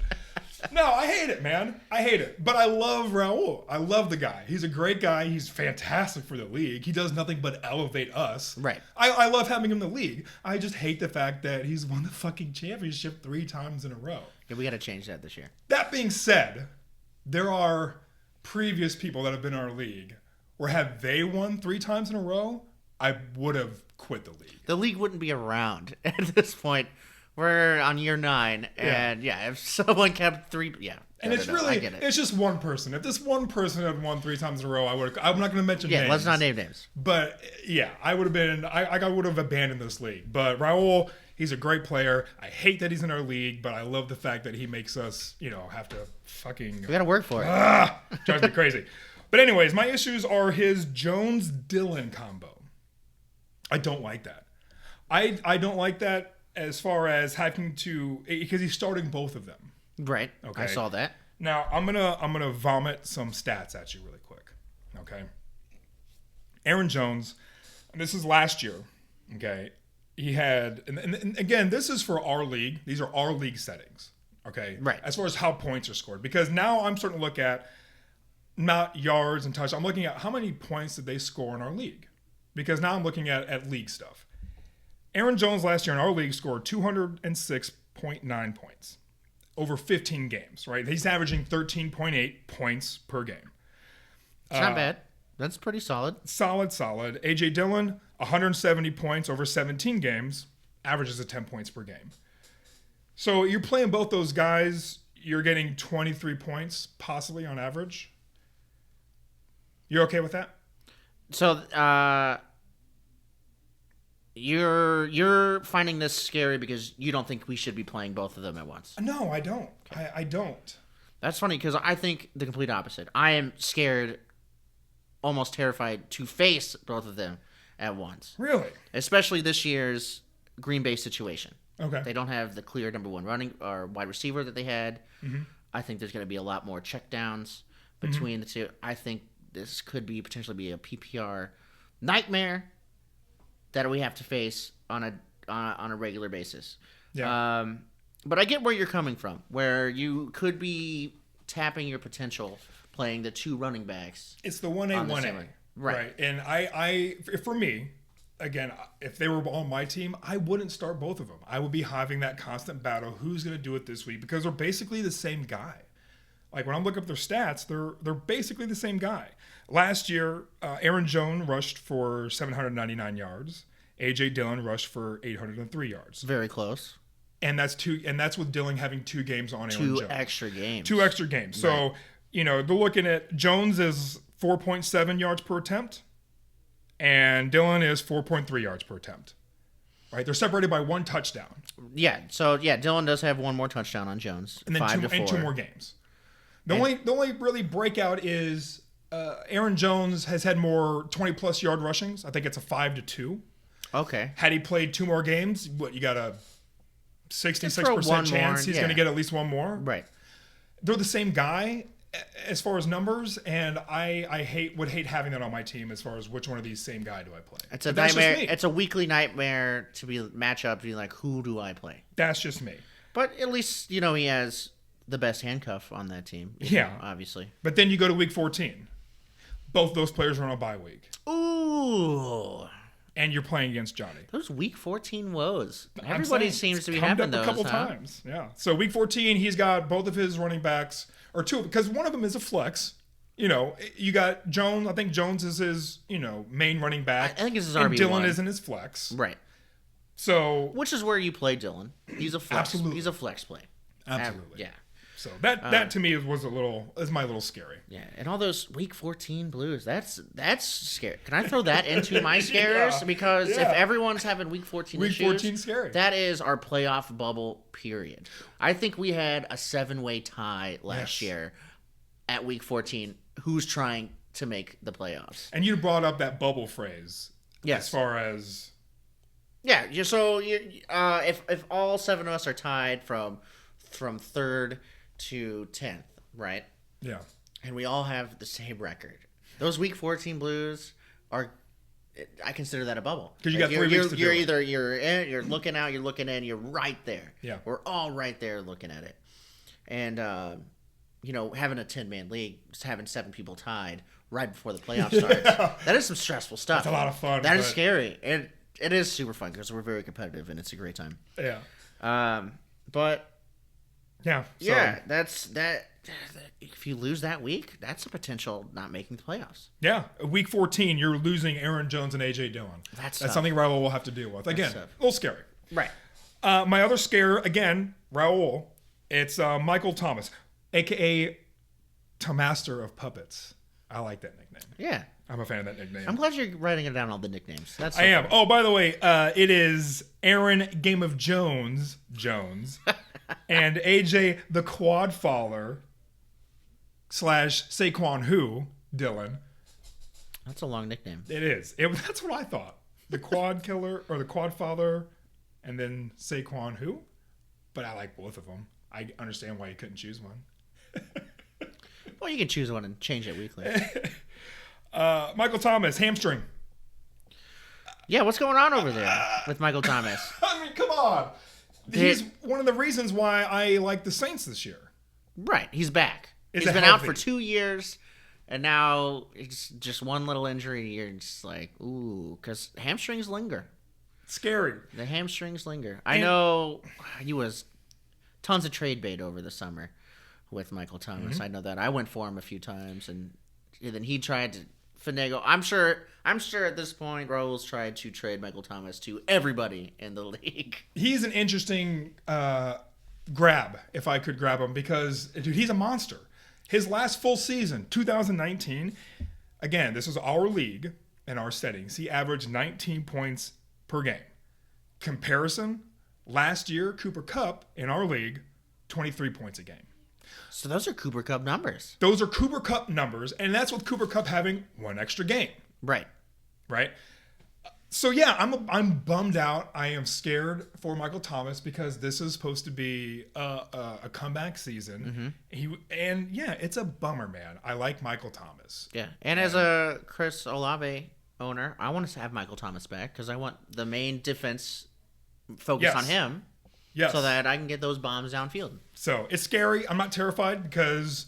No, I hate it, man. I hate it. But I love Raul. I love the guy. He's a great guy. He's fantastic for the league. He does nothing but elevate us. Right. I love having him in the league. I just hate the fact that he's won the fucking championship 3 times in a row. Yeah, we got to change that this year. That being said, there are previous people that have been in our league where had they won 3 times in a row, I would have quit the league. The league wouldn't be around at this point. We're on year 9, and if someone kept 3, and it's really, it's just one person. If this one person had won 3 times in a row, I'm not going to mention names. Yeah, let's not name names. But yeah, I would have been, I would have abandoned this league. But Raul, he's a great player. I hate that he's in our league, but I love the fact that he makes us, have to fucking. We got to work for it. Drives me crazy. But anyways, my issues are his Jones-Dillon combo. I don't like that. I don't like that. As far as having to, because he's starting both of them. Right. Okay. I saw that. Now I'm gonna vomit some stats at you really quick. Okay. Aaron Jones, and this is last year. Okay. He had, and again, this is for our league. These are our league settings. Okay. Right. As far as how points are scored, because now I'm starting to look at not yards and touch. I'm looking at how many points did they score in our league, because now I'm looking at league stuff. Aaron Jones last year in our league scored 206.9 points over 15 games, right? He's averaging 13.8 points per game. It's not bad. That's pretty solid. Solid. A.J. Dillon, 170 points over 17 games, averages 10 points per game. So you're playing both those guys, you're getting 23 points possibly on average. You're okay with that? So, You're finding this scary because you don't think we should be playing both of them at once. No, I don't. I don't. That's funny because I think the complete opposite. I am scared, almost terrified to face both of them at once. Really? Especially this year's Green Bay situation. Okay. They don't have the clear number 1 running or wide receiver that they had. Mm-hmm. I think there's going to be a lot more checkdowns between the two. I think this could potentially be a PPR nightmare that we have to face on a regular basis. Yeah. But I get where you're coming from, where you could be tapping your potential playing the 2 running backs. It's the 1A, 1A. Right. And I for me, again, if they were on my team, I wouldn't start both of them. I would be having that constant battle. Who's going to do it this week? Because they're basically the same guy. Like when I'm looking up their stats, they're basically the same guy. Last year, Aaron Jones rushed for 799 yards. A.J. Dillon rushed for 803 yards. Very close. And that's with Dillon having 2 games on Aaron Jones. 2 extra games. 2 extra games. So, they're looking at Jones is 4.7 yards per attempt, and Dillon is 4.3 yards per attempt. Right? They're separated by 1 touchdown. Yeah. So, Dillon does have 1 more touchdown on Jones. And then 2 more games. The only really breakout is Aaron Jones has had more 20-plus yard rushings. I think it's a 5-2. Okay. Had he played 2 more games, you got a 66% chance he's going to get at least 1 more? Right. They're the same guy as far as numbers, and I would hate having that on my team as far as which one of these same guy do I play. It's a nightmare. It's a weekly nightmare to be match up, being like, who do I play? That's just me. But at least, he has the best handcuff on that team. Obviously. But then you go to week 14. Both those players are on a bye week. Ooh. And you're playing against Johnny. Those week 14 woes. Everybody seems to be having those. A couple times. Yeah. So week 14, he's got both of his running backs, or 2, because one of them is a flex. You got Jones. I think Jones is his, main running back. I think it's his RB1. And Dillon isn't his flex. Right. So. Which is where you play Dillon. He's a flex. Absolutely. He's a flex play. Absolutely. Yeah. So that to me is my little scary. Yeah, and all those week 14 blues, that's scary. Can I throw that into my scares? Because if everyone's having week 14 week issues, 14 scary. That is our playoff bubble period. I think we had a 7-way tie last year at week 14. Who's trying to make the playoffs? And you brought up that bubble phrase. Yes. As far as Yeah. If all seven of us are tied from third to 10th, right? Yeah. And we all have the same record. Those Week 14 Blues are. I consider that a bubble. Because you got 3 weeks to do You're it. either you're looking out, you're looking in, you're right there. Yeah. We're all right there looking at it, and having a 10-man league, just having 7 people tied right before the playoff starts. That is some stressful stuff. That's a lot of fun. That is scary, and it is super fun because we're very competitive and it's a great time. Yeah. But Yeah. yeah, that's that. If you lose that week, that's a potential not making the playoffs. Yeah, week 14, you're losing Aaron Jones and AJ Dillon. That's something Raul will have to deal with. Again, a little scary. Right. My other scare, again, Raul. It's Michael Thomas, aka Tomaster of Puppets. I like that nickname. Yeah. I'm a fan of that nickname. I'm glad you're writing it down, all the nicknames. I am. Oh, by the way, it is Aaron Game of Jones, and AJ the Quadfather / Saquon Who, Dylan. That's a long nickname. It is. That's what I thought. The Quad Killer or the Quadfather, and then Saquon Who. But I like both of them. I understand why you couldn't choose one. Well, you can choose one and change it weekly. Michael Thomas, hamstring. Yeah, what's going on over there with Michael Thomas? I mean, come on. He's one of the reasons why I like the Saints this year. Right, he's back. He's been out for 2 years, and now it's just one little injury. You're just like, ooh, because hamstrings linger. Scary. The hamstrings linger. I know he was tons of trade bait over the summer with Michael Thomas. Mm-hmm. I know that. I went for him a few times, and then he tried to finagle. I'm sure at this point, Raul's tried to trade Michael Thomas to everybody in the league. He's an interesting grab, if I could grab him, because, dude, he's a monster. His last full season, 2019, again, this is our league and our settings. He averaged 19 points per game. Comparison, last year, Cooper Kupp in our league, 23 points a game. So those are Cooper Kupp numbers. Those are Cooper Kupp numbers, and that's with Cooper Kupp having one extra game. Right. So yeah, I'm bummed out. I am scared for Michael Thomas because this is supposed to be a comeback season. Mm-hmm. It's a bummer, man. I like Michael Thomas. Yeah, and as a Chris Olave owner, I want to have Michael Thomas back because I want the main defense focus on him. Yes. So that I can get those bombs downfield. So it's scary. I'm not terrified because,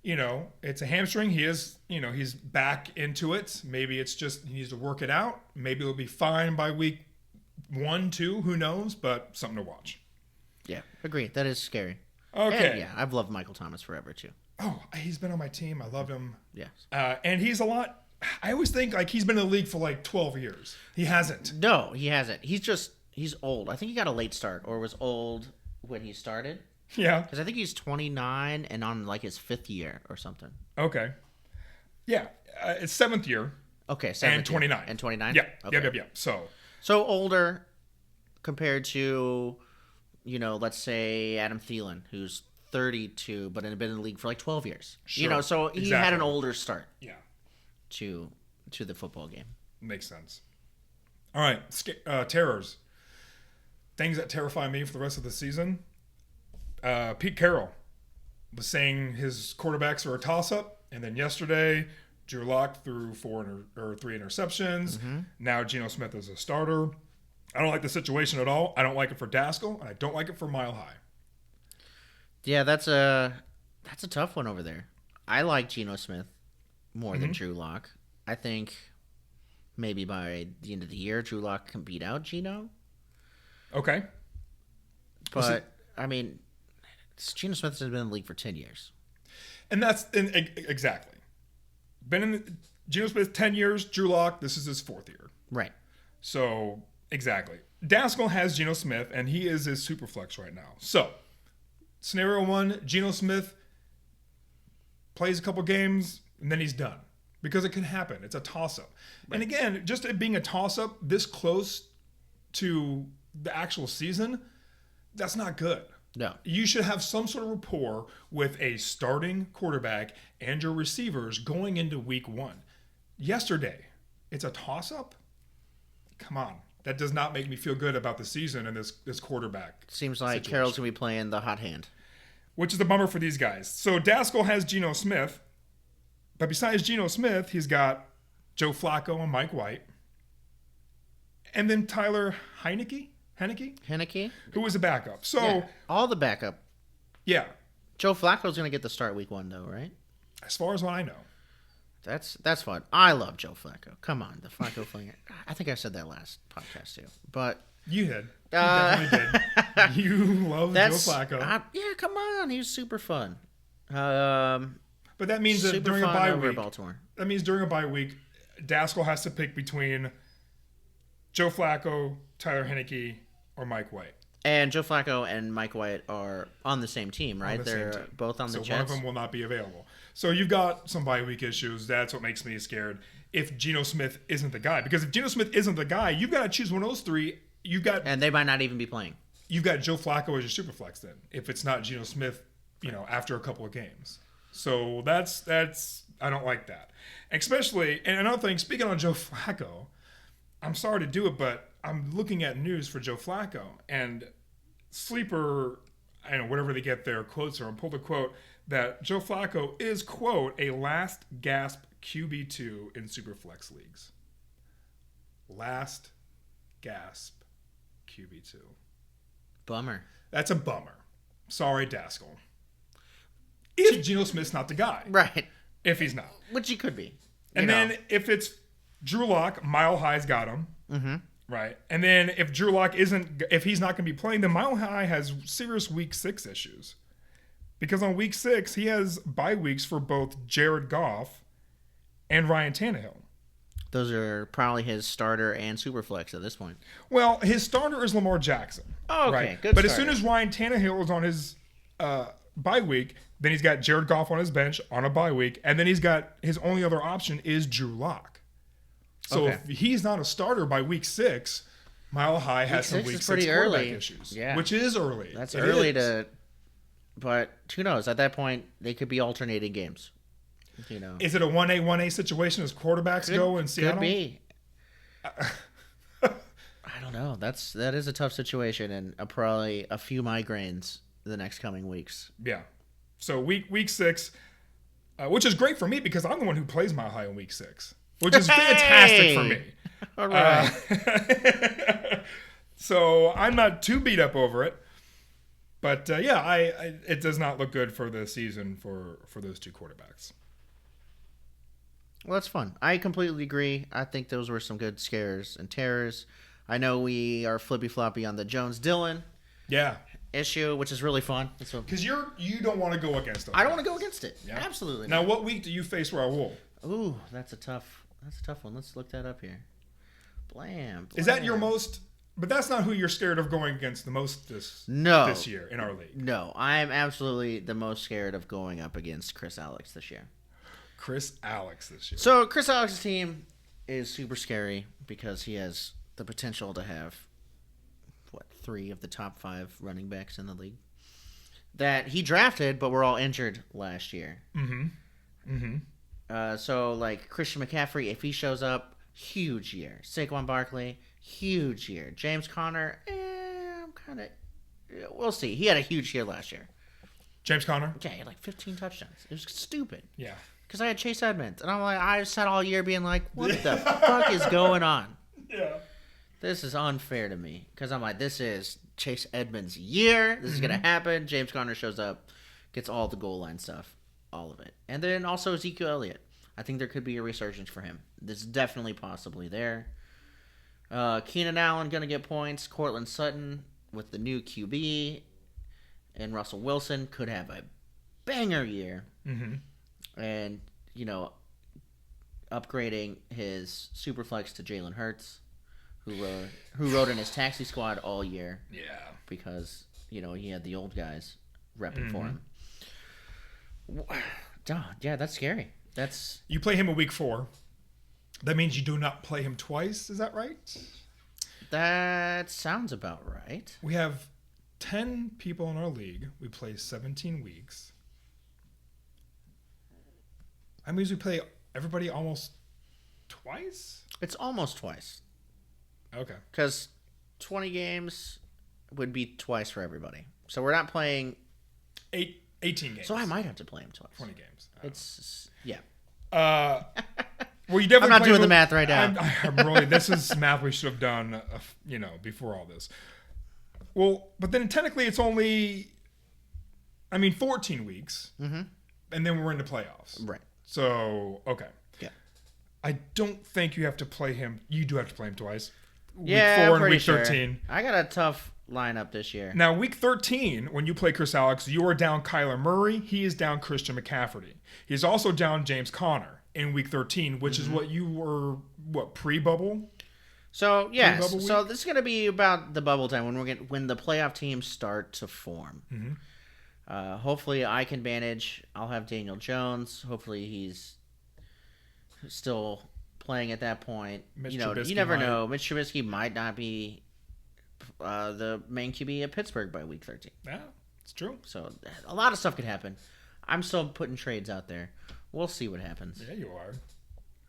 it's a hamstring. He is, he's back into it. Maybe it's just he needs to work it out. Maybe it'll be fine by week 1, 2. Who knows? But something to watch. Yeah, agreed. That is scary. Okay. And yeah, I've loved Michael Thomas forever too. Oh, he's been on my team. I loved him. Yes. And he's a lot. I always think like he's been in the league for like 12 years. He hasn't. No, he hasn't. He's old. I think he got a late start or was old when he started. Yeah. Because I think he's 29 and on like his 5th year or something. Okay. Yeah. It's 7th year. Okay. 7th and 29. Year. And 29? Yeah. Okay. Yeah. So older compared to, let's say Adam Thielen, who's 32, but had been in the league for like 12 years. Sure. So he had an older start. Yeah. To the football game. Makes sense. All right. Terrors. Things that terrify me for the rest of the season. Pete Carroll was saying his quarterbacks are a toss-up, and then yesterday, Drew Lock threw 3 interceptions. Mm-hmm. Now Geno Smith is a starter. I don't like the situation at all. I don't like it for Daskell, and I don't like it for Mile High. Yeah, that's a tough one over there. I like Geno Smith more than Drew Lock. I think maybe by the end of the year, Drew Lock can beat out Geno. Okay. But, I mean, Geno Smith has been in the league for 10 years. And that's exactly. Been in Geno Smith 10 years, Drew Lock, this is his 4th year. Right. So, exactly. Daskell has Geno Smith, and he is his super flex right now. So, scenario 1, Geno Smith plays a couple games, and then he's done. Because it can happen. It's a toss-up. Right. And again, just it being a toss-up this close to the actual season, that's not good. No. You should have some sort of rapport with a starting quarterback and your receivers going into week 1. Yesterday, it's a toss-up? Come on. that does not make me feel good about the season and this quarterback. Seems like situation. Carroll's going to be playing the hot hand. Which is the bummer for these guys. So Daskell has Geno Smith, but besides Geno Smith, he's got Joe Flacco and Mike White. And then Tyler Heineke, who was a backup. So Yeah, all the backup. yeah, Joe Flacco's going to get the start week 1, though, right? as far as what I know. That's fun. I love Joe Flacco. Come on, the Flacco thing. I think I said that last podcast too. But You did. You definitely did. You love Joe Flacco. Yeah, come on. He was super fun. But that means that Super during a fun bye over week, Baltimore. that means during a bye week, Daskell has to pick between Joe Flacco, Tyler Heineke, or Mike White. And Joe Flacco and Mike White are on the same team, right? The They're same team. both on the So Jets. one of them will not be available. So you've got some bye week issues. That's what makes me scared if Geno Smith isn't the guy. Because if Geno Smith isn't the guy, you've got to choose one of those three. And they might not even be playing. You've got Joe Flacco as your super flex then. If it's not Geno Smith, after a couple of games. So that's I don't like that. Especially, and another thing, speaking on Joe Flacco, I'm sorry to do it, but I'm looking at news for Joe Flacco, and Sleeper, whatever they get their quotes from, pulled a quote that Joe Flacco is, quote, a last gasp QB2 in Superflex leagues. Last gasp QB2. Bummer. That's a bummer. Sorry, Daskell. If Geno Smith's not the guy. Right. If he's not. Which he could be. And then if it's Drew Lock, Mile High's got him. Mm-hmm. Right. And then if Drew Lock if he's not going to be playing, then Mile High has serious week 6 issues. Because on week 6, he has bye weeks for both Jared Goff and Ryan Tannehill. Those are probably his starter and super flex at this point. Well, his starter is Lamar Jackson. Oh, okay. Right? Good But as starter. soon as Ryan Tannehill is on his bye week, then he's got Jared Goff on his bench on a bye week, and then he's got his only other option is Drew Lock. So if he's not a starter by week 6, Mile High has some week 6 quarterback issues. Yeah. Which is early. That's It early is. But who knows? At that point, they could be alternating games. Is it a 1A situation as quarterbacks go in Seattle? Could be. I don't know. That is a tough situation, and probably a few migraines the next coming weeks. Yeah. So week 6, which is great for me because I'm the one who plays Mile High in week 6, which is fantastic for me. All right. So I'm not too beat up over it. But it does not look good for the season for those two quarterbacks. Well, that's fun. I completely agree. I think those were some good scares and terrors. I know we are flippy floppy on the Jones Dillon issue, which is really fun. Because you don't want to go against them. I don't want to go against it. Yeah. Absolutely. Now, not. what week do you face Raul? Ooh, that's a tough one. Let's look that up here. Blam. Is that your most? But that's not who you're scared of going against the most this year in our league. No, I'm absolutely the most scared of going up against Chris Alex this year. So Chris Alex's team is super scary because he has the potential to have 3 of the top 5 running backs in the league that he drafted, but were all injured last year. So like Christian McCaffrey, if he shows up, huge year. Saquon Barkley, huge year. James Conner, we'll see. He had a huge year last year. James Conner? Yeah, he had like 15 touchdowns. It was stupid. Yeah. Because I had Chase Edmonds. And I'm like, I sat all year being like, what the fuck is going on? Yeah. This is unfair to me. Because I'm like, this is Chase Edmonds' year. This is going to happen. James Conner shows up, gets all the goal line stuff, all of it. And then also Ezekiel Elliott. I think there could be a resurgence for him. This is definitely possibly there. Keenan Allen going to get points. Cortland Sutton with the new QB. And Russell Wilson could have a banger year. And, upgrading his Superflex to Jalen Hurts, who rode in his taxi squad all year. Yeah. Because, he had the old guys repping for him. Yeah, that's scary. You play him in week 4. That means you do not play him twice. Is that right? That sounds about right. We have 10 people in our league. We play 17 weeks. That means we play everybody almost twice? It's almost twice. Okay. Because 20 games would be twice for everybody. So we're not playing 18 games. So I might have to play him twice. 20 games. Yeah. Well, you definitely. I'm not doing the math right now. I'm really. This is math we should have done, before all this. Well, but then technically it's only, 14 weeks, and then we're into playoffs. Right. So okay. Yeah. I don't think you have to play him. You do have to play him twice. Yeah, Week 4 and pretty week 13. Sure. I got a tough lineup this year. Now, week 13, when you play Chris Alex, you are down Kyler Murray. He is down Christian McCaffrey. He's also down James Conner in week 13, which is what you were, pre-bubble? So, yes. Pre-bubble So, week? this is going to be about the bubble time when the playoff teams start to form. Mm-hmm. Hopefully, I can manage. I'll have Daniel Jones. Hopefully, he's still playing at that point. Mitch You Trubisky never might. know. Mitch Trubisky might not be the main QB at Pittsburgh by week 13. Yeah, it's true. So a lot of stuff could happen. I'm still putting trades out there. We'll see what happens. Yeah, you are.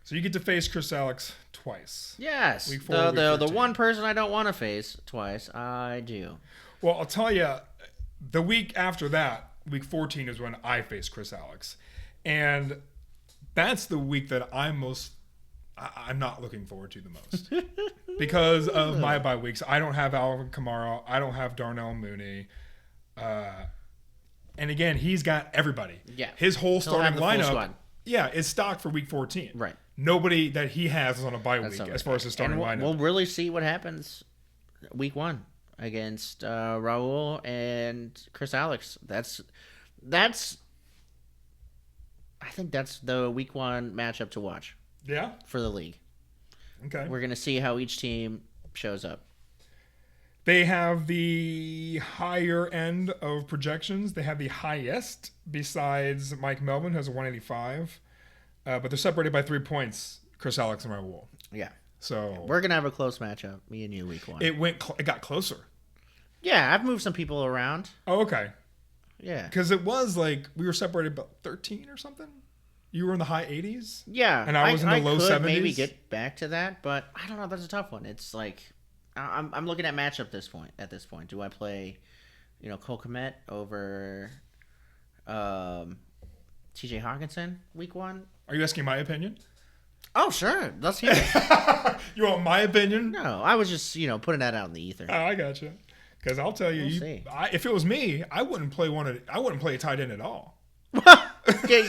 So you get to face Chris Alex twice. Yes. Week 4, week the 13. one person I don't want to face twice, I do. Well, I'll tell you, the week after that, week 14 is when I face Chris Alex. And that's the week that I'm not looking forward to the most. Because of my bye weeks. I don't have Alvin Kamara. I don't have Darnell Mooney. And again, he's got everybody. Yeah. His whole starting have the full lineup, squad. is stocked for week 14. Right. Nobody that he has is on a bye That's week not as far as his starting and lineup. we'll really see what happens week 1 against Raul and Chris Alex. I think that's the week 1 matchup to watch Yeah? for the league. Okay. We're going to see how each team shows up. They have the higher end of projections. They have the highest besides Mike Melvin, who has a 185. But they're separated by 3 points, Chris Alex and Raul. Yeah. So We're going to have a close matchup, me and you, week 1. it got closer. Yeah, I've moved some people around. Oh, okay. Yeah. Because it was like we were separated about 13 or something. You were in the high 80s? Yeah. And I was in the low 70s? Maybe get back to that, but I don't know. That's a tough one. It's like I'm looking at matchup at this point. Do I play, Cole Kmet over TJ Hawkinson week 1? Are you asking my opinion? Oh, sure. Let's hear it. You want my opinion? No, I was just, putting that out in the ether. Oh, I got you. Because I'll tell you, We'll see. if it was me, I wouldn't play a tight end at all. Okay,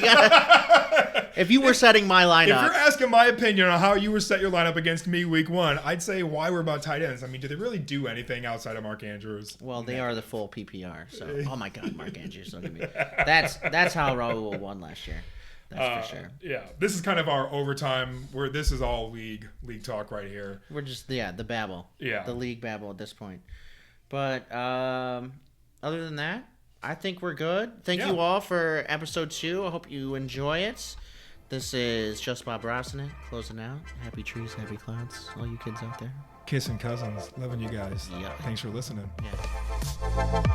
if you were setting my If you're lineup, asking my opinion on how you would set your lineup against me week 1, I'd say why we're about tight ends. Do they really do anything outside of Mark Andrews? well, they are the full PPR. So, oh my God, Mark Andrews, don't give me. That's how Raul won last year. That's for sure. Yeah, this is kind of our overtime where this is all league talk right here. We're just the babble. Yeah. The league babble at this point. But other than that, I think we're good. Thank you all for episode 2. I hope you enjoy it. This is Just Bob Robson closing out. Happy trees, happy clouds, all you kids out there. Kissing cousins, loving you guys. Yeah. Thanks for listening. Yeah.